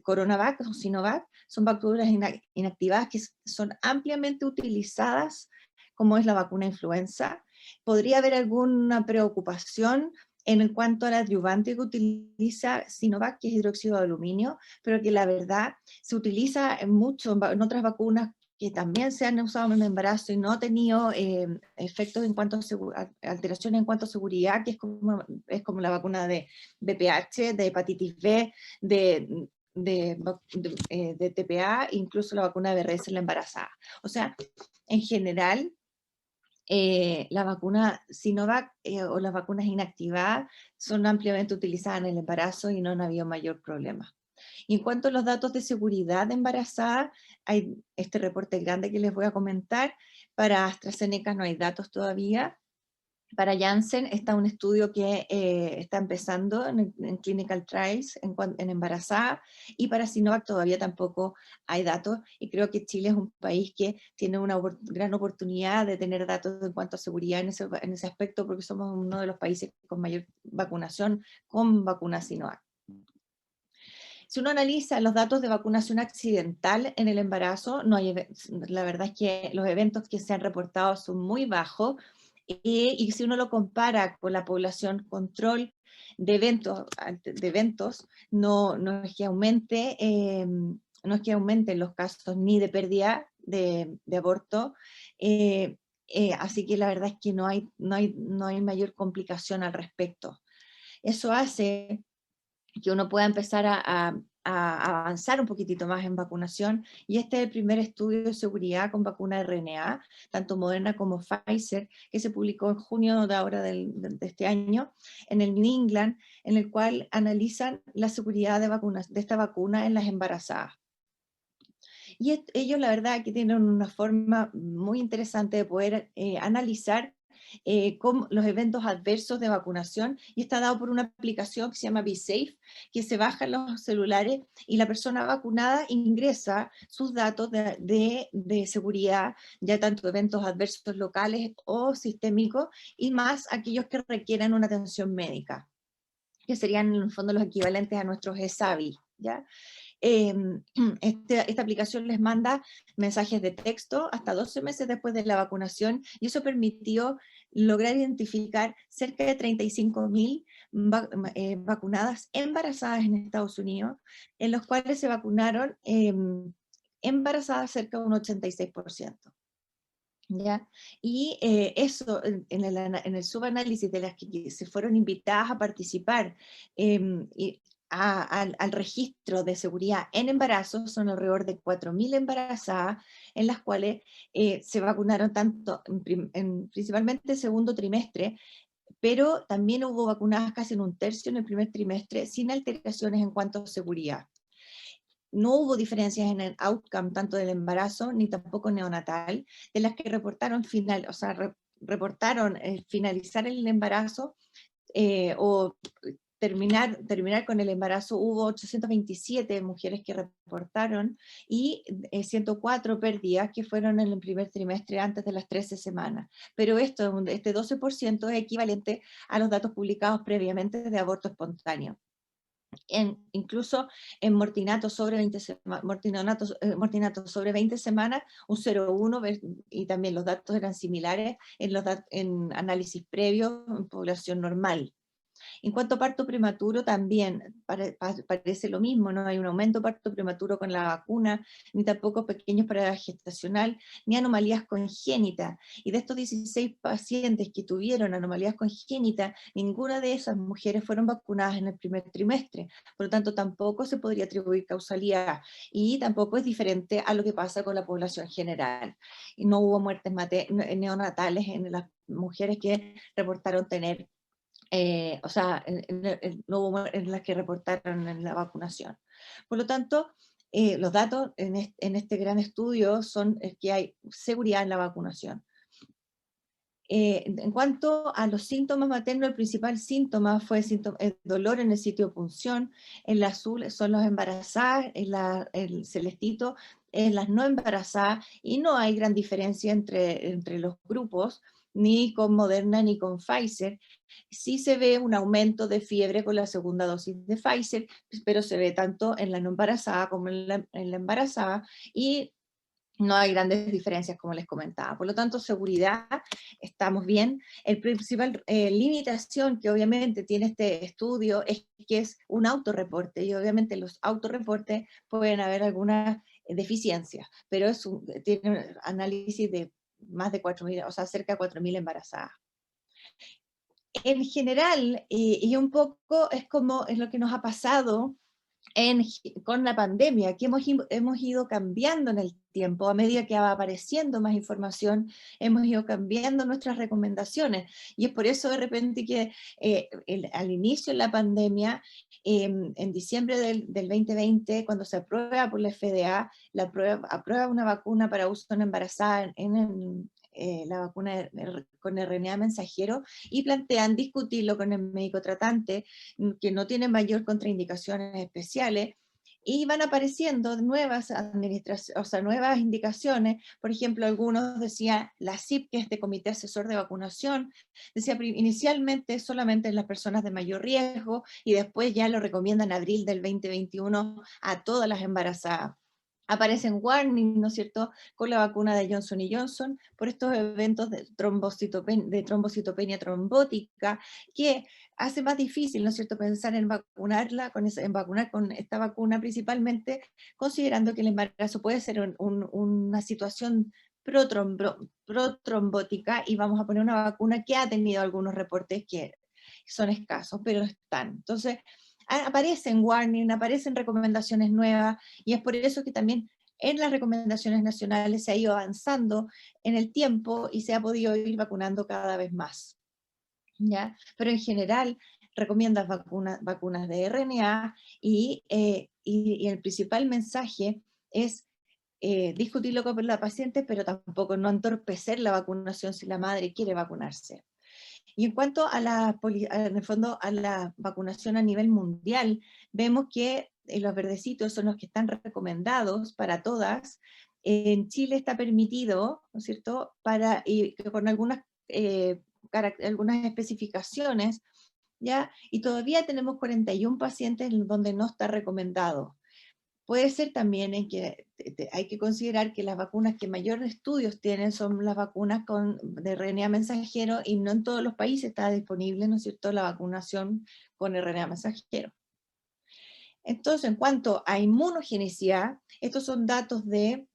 Coronavac o Sinovac son vacunas inactivadas que son ampliamente utilizadas, como es la vacuna influenza. Podría haber alguna preocupación en cuanto al adyuvante que utiliza Sinovac, que es hidróxido de aluminio, pero que la verdad se utiliza mucho en otras vacunas que también se han usado en el embarazo y no ha tenido efectos en cuanto a alteraciones en cuanto a seguridad, que es como la vacuna de VPH, de hepatitis B, de TPA, incluso la vacuna de BRS en la embarazada. O sea, en general, la vacuna Sinovac o las vacunas inactivadas son ampliamente utilizadas en el embarazo y no han habido mayor problema. Y en cuanto a los datos de seguridad de embarazada, hay este reporte grande que les voy a comentar. Para AstraZeneca no hay datos todavía. Para Janssen está un estudio que está empezando en clinical trials en embarazada, y para Sinovac todavía tampoco hay datos, y creo que Chile es un país que tiene una gran oportunidad de tener datos en cuanto a seguridad en ese aspecto, porque somos uno de los países con mayor vacunación con vacuna Sinovac. Si uno analiza los datos de vacunación accidental en el embarazo, la verdad es que los eventos que se han reportado son muy bajos, y si uno lo compara con la población control de eventos, no es que aumenten los casos ni de pérdida de aborto, así que la verdad es que no hay mayor complicación al respecto. Eso hace que uno pueda empezar a avanzar un poquitito más en vacunación, y este es el primer estudio de seguridad con vacuna RNA, tanto Moderna como Pfizer, que se publicó en junio de este año en el New England, en el cual analizan la seguridad de esta vacuna en las embarazadas. Y ellos la verdad que tienen una forma muy interesante de poder analizar los eventos adversos de vacunación, y está dado por una aplicación que se llama BeSafe, que se baja en los celulares, y la persona vacunada ingresa sus datos de seguridad, ya tanto eventos adversos locales o sistémicos, y más aquellos que requieran una atención médica, que serían en el fondo los equivalentes a nuestros ESAVI, ¿ya? Esta aplicación les manda mensajes de texto hasta 12 meses después de la vacunación, y eso permitió lograr identificar cerca de 35.000 vacunadas embarazadas en Estados Unidos, en los cuales se vacunaron embarazadas cerca de un 86%. ¿Ya? Y eso, en el subanálisis de las que se fueron invitadas a participar, al registro de seguridad en embarazo, son alrededor de 4.000 embarazadas, en las cuales se vacunaron tanto principalmente el segundo trimestre, pero también hubo vacunadas casi en un tercio en el primer trimestre, sin alteraciones en cuanto a seguridad. No hubo diferencias en el outcome tanto del embarazo ni tampoco neonatal, de las que reportaron reportaron finalizar el embarazo o terminar con el embarazo. Hubo 827 mujeres que reportaron y 104 pérdidas que fueron en el primer trimestre antes de las 13 semanas. Pero este 12% es equivalente a los datos publicados previamente de aborto espontáneo. Incluso en mortinato sobre 20 semanas, un 0,1, y también los datos eran similares en análisis previo en población normal. En cuanto a parto prematuro, también parece lo mismo, no hay un aumento de parto prematuro con la vacuna, ni tampoco pequeños para la gestacional, ni anomalías congénitas. Y de estos 16 pacientes que tuvieron anomalías congénitas, ninguna de esas mujeres fueron vacunadas en el primer trimestre. Por lo tanto, tampoco se podría atribuir causalidad, y tampoco es diferente a lo que pasa con la población general. Y no hubo muertes neonatales en las mujeres que reportaron tener no hubo en las que reportaron en la vacunación. Por lo tanto, los datos en este gran estudio son que hay seguridad en la vacunación. En cuanto a los síntomas maternos, el principal síntoma fue el dolor en el sitio de punción. En el azul son las embarazadas, el celestito en las no embarazadas, y no hay gran diferencia entre los grupos, ni con Moderna ni con Pfizer. Sí se ve un aumento de fiebre con la segunda dosis de Pfizer, pero se ve tanto en la no embarazada como en la embarazada, y no hay grandes diferencias, como les comentaba. Por lo tanto, seguridad, estamos bien. El principal limitación que obviamente tiene este estudio es que es un autorreporte, y obviamente los autorreportes pueden haber algunas deficiencias, pero tiene un análisis de más de 4.000, o sea, cerca de 4.000 embarazadas. En general, y un poco es lo que nos ha pasado con la pandemia, que hemos ido cambiando en el tiempo. A medida que va apareciendo más información, hemos ido cambiando nuestras recomendaciones, y es por eso de repente que al inicio de la pandemia, en diciembre del 2020, cuando se aprueba por la FDA, aprueba una vacuna para uso en embarazadas, la vacuna con RNA mensajero, y plantean discutirlo con el médico tratante, que no tiene mayor contraindicaciones especiales, y van apareciendo nuevas nuevas indicaciones. Por ejemplo, algunos decían, la CIP, que es de Comité Asesor de Vacunación, decía inicialmente solamente en las personas de mayor riesgo, y después ya lo recomiendan en abril del 2021 a todas las embarazadas. Aparecen warning, ¿no es cierto?, con la vacuna de Johnson & Johnson, por estos eventos de trombocitopenia trombótica, que hace más difícil, ¿no es cierto?, pensar en vacunar con esta vacuna, principalmente considerando que el embarazo puede ser una situación protrombótica, y vamos a poner una vacuna que ha tenido algunos reportes que son escasos, pero están. Entonces, aparecen warning, aparecen recomendaciones nuevas, y es por eso que también en las recomendaciones nacionales se ha ido avanzando en el tiempo y se ha podido ir vacunando cada vez más, ¿ya? Pero en general recomiendas vacunas de RNA, y el principal mensaje es discutirlo con la paciente, pero tampoco no entorpecer la vacunación si la madre quiere vacunarse. Y en cuanto en el fondo, a la vacunación a nivel mundial, vemos que los verdecitos son los que están recomendados para todas. En Chile está permitido, ¿no es cierto?, y con algunas especificaciones, ¿ya? Y todavía tenemos 41 pacientes en donde no está recomendado. Puede ser también en que hay que considerar que las vacunas que mayor estudios tienen son las vacunas de RNA mensajero, y no en todos los países está disponible, ¿no es cierto?, la vacunación con RNA mensajero. Entonces, en cuanto a inmunogenicidad, estos son datos de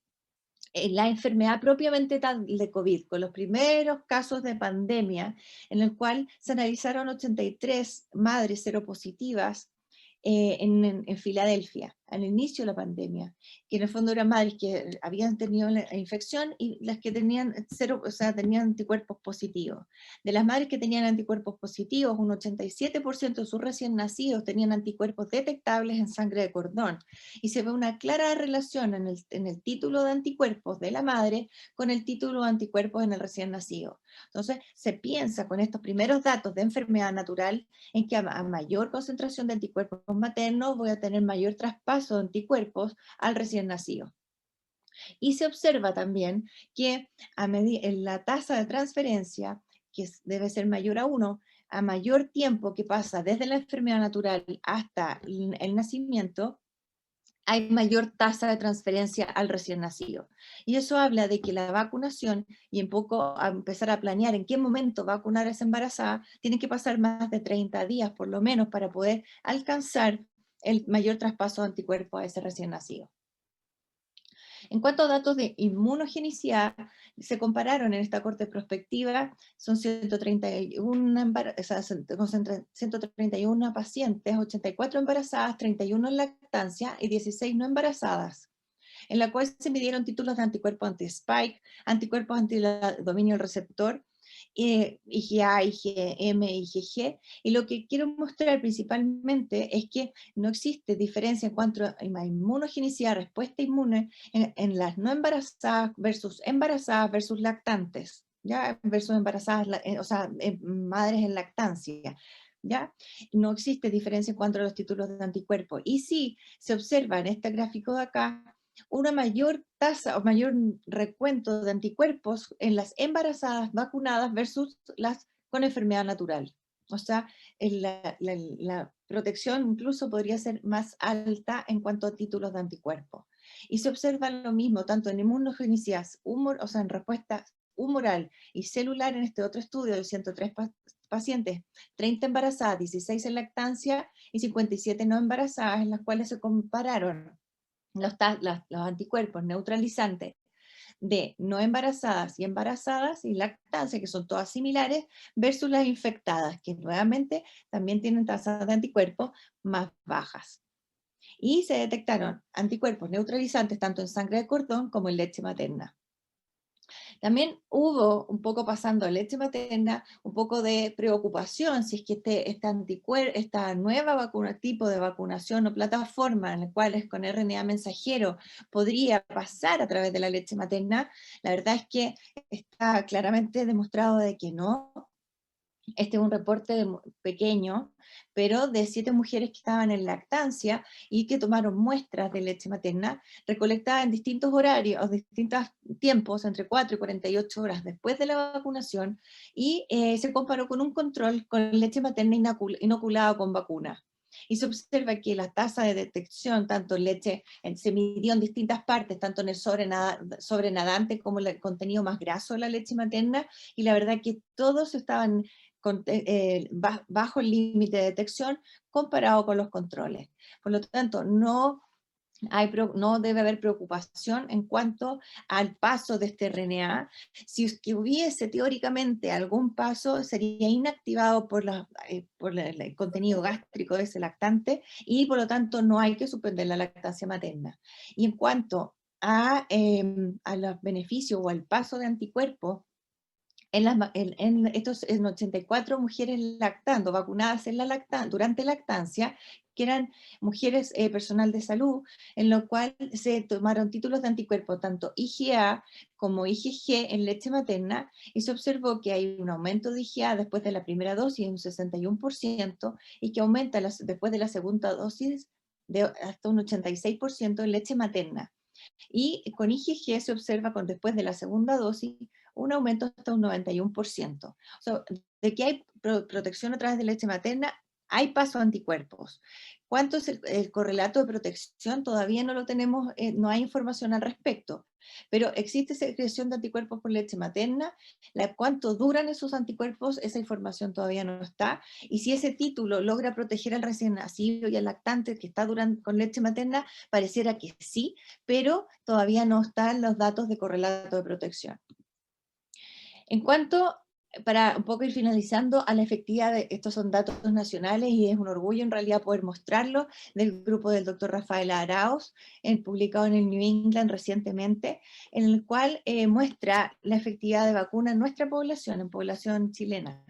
la enfermedad propiamente tal de COVID, con los primeros casos de pandemia, en el cual se analizaron 83 madres seropositivas, en Filadelfia, al inicio de la pandemia, que en el fondo eran madres que habían tenido la infección y las que tenían cero, o sea, tenían anticuerpos positivos. De las madres que tenían anticuerpos positivos, un 87% de sus recién nacidos tenían anticuerpos detectables en sangre de cordón, y se ve una clara relación en el título de anticuerpos de la madre con el título de anticuerpos en el recién nacido. Entonces, se piensa con estos primeros datos de enfermedad natural en que a mayor concentración de anticuerpos maternos voy a tener mayor traspaso de anticuerpos al recién nacido. Y se observa también que en la tasa de transferencia, que debe ser mayor a 1, a mayor tiempo que pasa desde la enfermedad natural hasta el nacimiento, hay mayor tasa de transferencia al recién nacido. Y eso habla de que la vacunación, y en poco a empezar a planear en qué momento vacunar a esa embarazada, tiene que pasar más de 30 días por lo menos para poder alcanzar el mayor traspaso de anticuerpos a ese recién nacido. En cuanto a datos de inmunogenicidad, se compararon en esta corte prospectiva, son 131 pacientes, 84 embarazadas, 31 en lactancia y 16 no embarazadas, en la cual se midieron títulos de anticuerpos anti-spike, anticuerpos anti-dominio del receptor, IgA, IgM, IgG, y lo que quiero mostrar principalmente es que no existe diferencia en cuanto a inmunogenicidad, respuesta inmune, en las no embarazadas versus lactantes, ¿ya? Versus embarazadas, o sea, madres en lactancia. ¿Ya? No existe diferencia en cuanto a los títulos de anticuerpos. Y sí se observa en este gráfico de acá una mayor tasa o mayor recuento de anticuerpos en las embarazadas vacunadas versus las con enfermedad natural. O sea, la protección incluso podría ser más alta en cuanto a títulos de anticuerpos. Y se observa lo mismo tanto en inmunogenicidad, o sea, en respuesta humoral y celular en este otro estudio de 103 pacientes, 30 embarazadas, 16 en lactancia y 57 no embarazadas, en las cuales se compararon los anticuerpos neutralizantes de no embarazadas y lactancia, que son todas similares, versus las infectadas, que nuevamente también tienen tasas de anticuerpos más bajas. Y se detectaron anticuerpos neutralizantes tanto en sangre de cordón como en leche materna. También hubo, un poco pasando a leche materna, un poco de preocupación si es que esta nueva vacuna, tipo de vacunación o plataforma en la cual es con RNA mensajero podría pasar a través de la leche materna. La verdad es que está claramente demostrado de que no. Este es un reporte pequeño, pero de 7 mujeres que estaban en lactancia y que tomaron muestras de leche materna recolectada en distintos horarios, o distintos tiempos, entre 4 y 48 horas después de la vacunación, y se comparó con un control con leche materna inoculada con vacuna. Y se observa que la tasa de detección, tanto en leche, se midió en distintas partes, tanto en el sobrenadante como el contenido más graso de la leche materna, y la verdad que todos estaban bajo el límite de detección comparado con los controles. Por lo tanto, no debe haber preocupación en cuanto al paso de este RNA. Si es que hubiese teóricamente algún paso, sería inactivado por el contenido gástrico de ese lactante y por lo tanto no hay que suspender la lactancia materna. Y en cuanto a los beneficios o al paso de anticuerpos, en 84 mujeres lactando, vacunadas durante lactancia, que eran mujeres personal de salud, en lo cual se tomaron títulos de anticuerpos, tanto IgA como IgG en leche materna, y se observó que hay un aumento de IgA después de la primera dosis de un 61%, y que aumenta después de la segunda dosis de hasta un 86% en leche materna. Y con IgG se observa después de la segunda dosis un aumento hasta un 91%. O sea, de que hay protección a través de leche materna, hay paso a anticuerpos. ¿Cuánto es el correlato de protección? Todavía no lo tenemos, no hay información al respecto, pero existe secreción de anticuerpos por leche materna. ¿Cuánto duran esos anticuerpos? Esa información todavía no está. Y si ese título logra proteger al recién nacido y al lactante que está con leche materna, pareciera que sí, pero todavía no están los datos de correlato de protección. En cuanto para un poco ir finalizando, a la efectividad de estos son datos nacionales y es un orgullo en realidad poder mostrarlo, del grupo del doctor Rafael Arauz, publicado en el New England recientemente, en el cual muestra la efectividad de vacuna en nuestra población, en población chilena.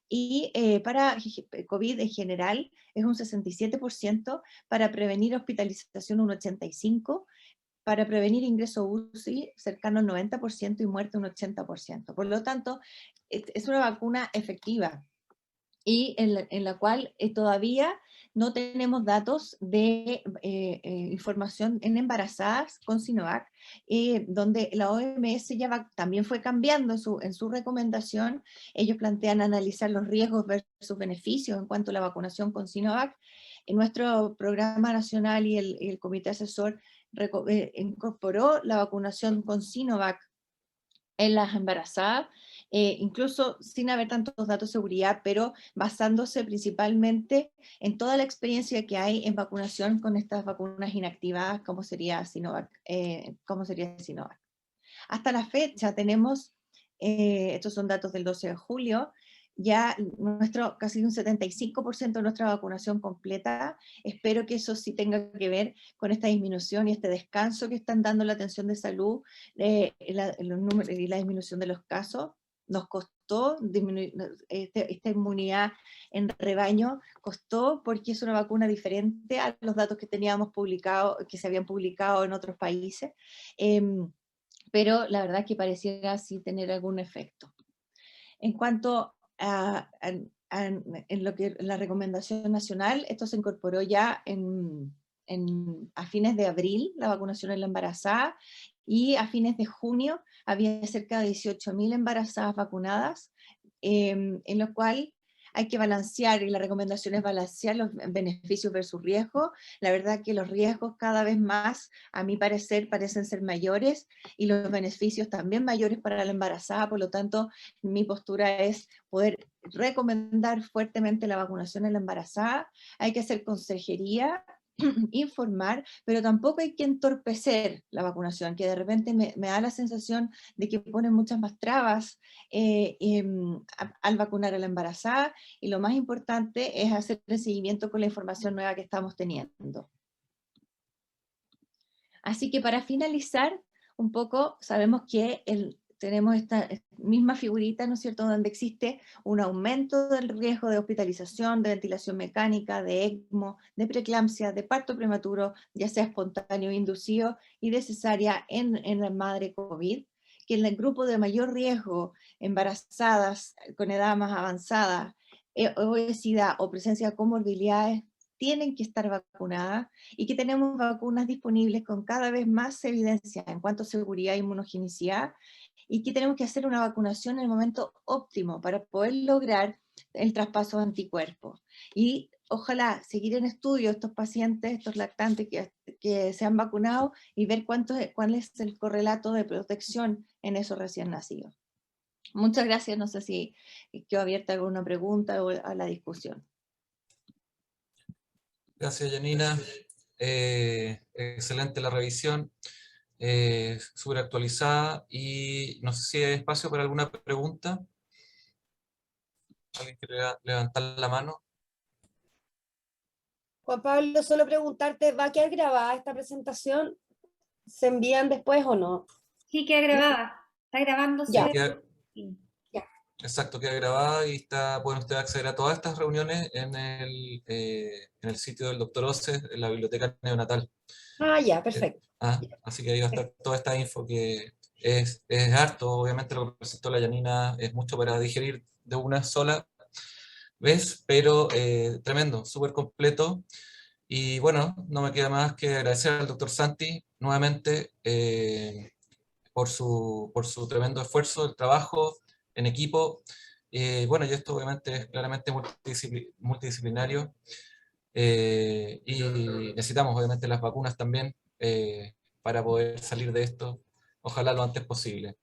Y para COVID en general es un 67%, para prevenir hospitalización un 85%, para prevenir ingreso UCI cercano al 90% y muerte un 80%. Por lo tanto, es una vacuna efectiva y en la cual todavía no tenemos datos de información en embarazadas con Sinovac, donde la OMS ya también fue cambiando en su recomendación. Ellos plantean analizar los riesgos versus beneficios en cuanto a la vacunación con Sinovac. En nuestro programa nacional y el comité asesor incorporó la vacunación con Sinovac en las embarazadas, incluso sin haber tantos datos de seguridad, pero basándose principalmente en toda la experiencia que hay en vacunación con estas vacunas inactivadas, como sería Sinovac. Hasta la fecha tenemos, estos son datos del 12 de julio, ya casi un 75% de nuestra vacunación completa. Espero que eso sí tenga que ver con esta disminución y este descanso que están dando la atención de salud, los números y la disminución de los casos. Nos costó disminuir esta inmunidad en rebaño, costó porque es una vacuna diferente a los datos que teníamos publicados, que se habían publicado en otros países, pero la verdad es que pareciera sí tener algún efecto. En cuanto en lo que la recomendación nacional, esto se incorporó ya a fines de abril, la vacunación en la embarazada, y a fines de junio había cerca de 18.000 embarazadas vacunadas, en lo cual hay que balancear, y la recomendación es balancear los beneficios versus riesgos. La verdad que los riesgos cada vez más, a mi parecer, parecen ser mayores, y los beneficios también mayores para la embarazada. Por lo tanto, mi postura es poder recomendar fuertemente la vacunación en la embarazada. Hay que hacer consejería, informar, pero tampoco hay que entorpecer la vacunación, que de repente me da la sensación de que ponen muchas más trabas al vacunar a la embarazada, y lo más importante es hacer el seguimiento con la información nueva que estamos teniendo. Así que para finalizar, un poco sabemos que tenemos esta misma figurita, ¿no es cierto?, donde existe un aumento del riesgo de hospitalización, de ventilación mecánica, de ECMO, de preeclampsia, de parto prematuro, ya sea espontáneo, inducido, y de cesárea en la madre COVID, que en el grupo de mayor riesgo, embarazadas con edad más avanzada, obesidad o presencia de comorbilidades, tienen que estar vacunadas, y que tenemos vacunas disponibles con cada vez más evidencia en cuanto a seguridad e inmunogenicidad, y que tenemos que hacer una vacunación en el momento óptimo para poder lograr el traspaso de anticuerpos. Y ojalá seguir en estudio estos pacientes, estos lactantes que se han vacunado, y ver cuál es el correlato de protección en esos recién nacidos. Muchas gracias, no sé si quedó abierta alguna pregunta o a la discusión. Gracias, Janina. Excelente la revisión, súper actualizada, y no sé si hay espacio para alguna pregunta. ¿Alguien quiere levantar la mano? Juan Pablo, solo preguntarte, ¿va a quedar grabada esta presentación? ¿Se envían después o no? Sí, queda grabada. Está grabándose. Ya. Sí. Exacto, queda grabada y pueden ustedes acceder a todas estas reuniones en el sitio del Dr. Oces, en la biblioteca neonatal. Ah, ya, perfecto. Así que ahí va a estar toda esta info, que es harto. Obviamente lo que presentó la Janina es mucho para digerir de una sola vez, pero tremendo, súper completo. Y bueno, no me queda más que agradecer al doctor Santi nuevamente por su tremendo esfuerzo, el trabajo en equipo. Bueno, y esto obviamente es claramente multidisciplinario, y necesitamos obviamente las vacunas también para poder salir de esto, ojalá lo antes posible.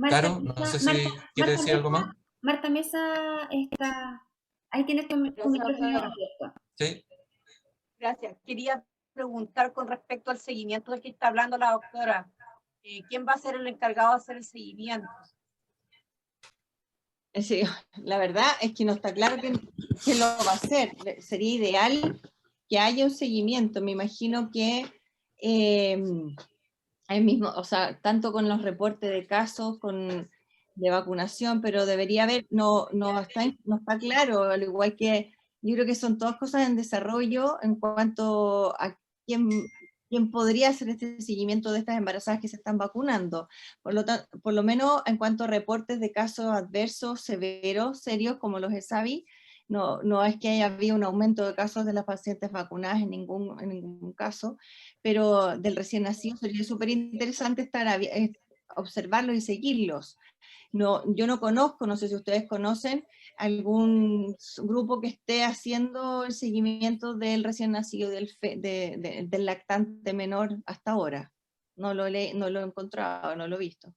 Caro, no sé si quiere decir algo más. Marta Mesa está... Ahí tienes tu micrófono abierto. Sí. Gracias. Quería preguntar con respecto al seguimiento del que está hablando la doctora. ¿Quién va a ser el encargado de hacer el seguimiento? Sí, la verdad es que no está claro que lo va a hacer. Sería ideal que haya un seguimiento. Me imagino que ahí mismo, o sea, tanto con los reportes de casos, de vacunación, pero debería haber, no está claro, al igual que yo creo que son todas cosas en desarrollo en cuanto a quién podría hacer este seguimiento de estas embarazadas que se están vacunando. Por lo menos en cuanto a reportes de casos adversos, severos, serios, como los ESAVI, no es que haya habido un aumento de casos de las pacientes vacunadas en ningún caso, pero del recién nacido sería súper interesante observarlos y seguirlos. No, yo no conozco, no sé si ustedes conocen, algún grupo que esté haciendo el seguimiento del recién nacido, del lactante menor hasta ahora. No lo he encontrado, no lo he visto.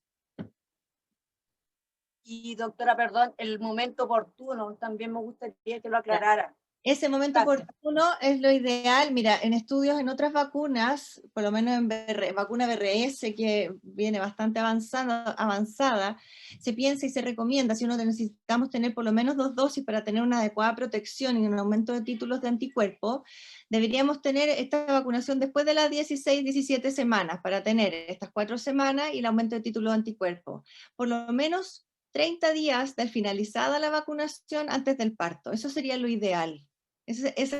Y doctora, perdón, el momento oportuno, también me gustaría que lo aclarara. Ese momento Gracias. oportuno es lo ideal. Mira, en estudios en otras vacunas, por lo menos en vacuna BRS, que viene bastante avanzada, se piensa y se recomienda, si uno necesitamos tener por lo menos 2 dosis para tener una adecuada protección y un aumento de títulos de anticuerpos, deberíamos tener esta vacunación después de las 16, 17 semanas, para tener estas 4 semanas y el aumento de títulos de anticuerpos. Por lo menos 30 días de finalizada la vacunación antes del parto. Eso sería lo ideal. Ese es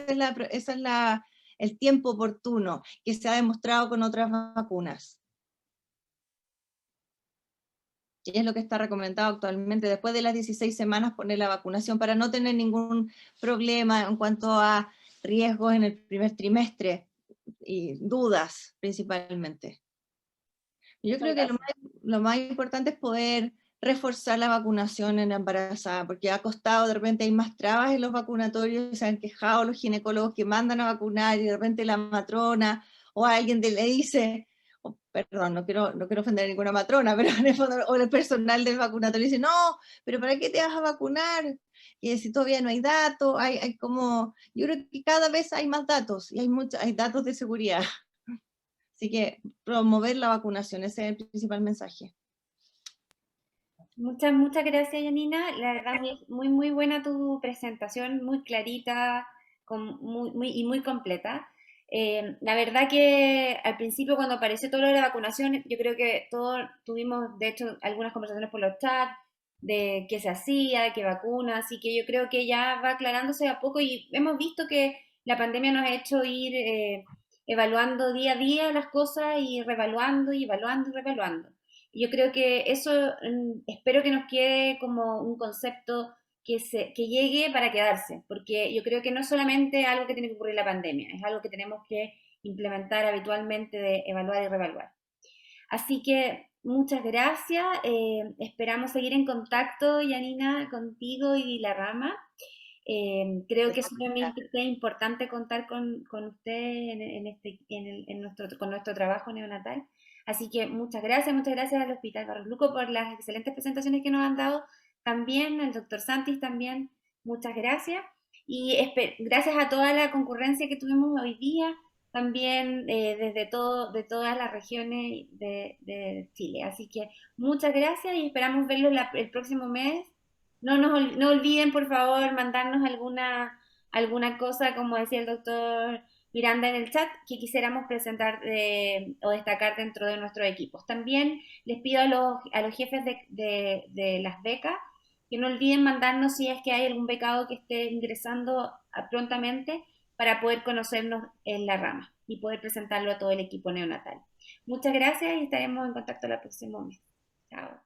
el tiempo oportuno que se ha demostrado con otras vacunas. Y es lo que está recomendado actualmente, después de las 16 semanas poner la vacunación para no tener ningún problema en cuanto a riesgos en el primer trimestre y dudas principalmente. Yo creo que lo más importante es poder reforzar la vacunación en la embarazada, porque ha costado, de repente hay más trabas en los vacunatorios, se han quejado los ginecólogos que mandan a vacunar y de repente la matrona o alguien le dice, perdón, no quiero ofender a ninguna matrona, pero en el fondo, o el personal del vacunatorio dice, no, pero ¿para qué te vas a vacunar? Y si todavía no hay datos, yo creo que cada vez hay más datos y hay datos de seguridad. Así que promover la vacunación, ese es el principal mensaje. Muchas gracias, Janina. La verdad, muy buena tu presentación, muy clarita y muy completa. La verdad que al principio, cuando apareció todo lo de la vacunación, yo creo que todos tuvimos, de hecho, algunas conversaciones por los chats de qué se hacía, qué vacunas, así que yo creo que ya va aclarándose a poco y hemos visto que la pandemia nos ha hecho ir evaluando día a día las cosas y revaluando y evaluando y revaluando. Yo creo que eso espero que nos quede como un concepto que llegue para quedarse, porque yo creo que no es solamente algo que tiene que ocurrir en la pandemia, es algo que tenemos que implementar habitualmente de evaluar y reevaluar. Así que muchas gracias, esperamos seguir en contacto, Janina, contigo y la rama. Creo que es sumamente importante contar con usted con nuestro trabajo neonatal. Así que muchas gracias al Hospital Barros Luco por las excelentes presentaciones que nos han dado. También al doctor Santis, también muchas gracias. Y gracias a toda la concurrencia que tuvimos hoy día, también de todas las regiones de Chile. Así que muchas gracias y esperamos verlos el próximo mes. No olviden, por favor, mandarnos alguna cosa, como decía el doctor Miranda en el chat, que quisiéramos presentar o destacar dentro de nuestros equipos. También les pido a los jefes de las becas que no olviden mandarnos si es que hay algún becado que esté ingresando prontamente para poder conocernos en la rama y poder presentarlo a todo el equipo neonatal. Muchas gracias y estaremos en contacto el próximo mes. Chao.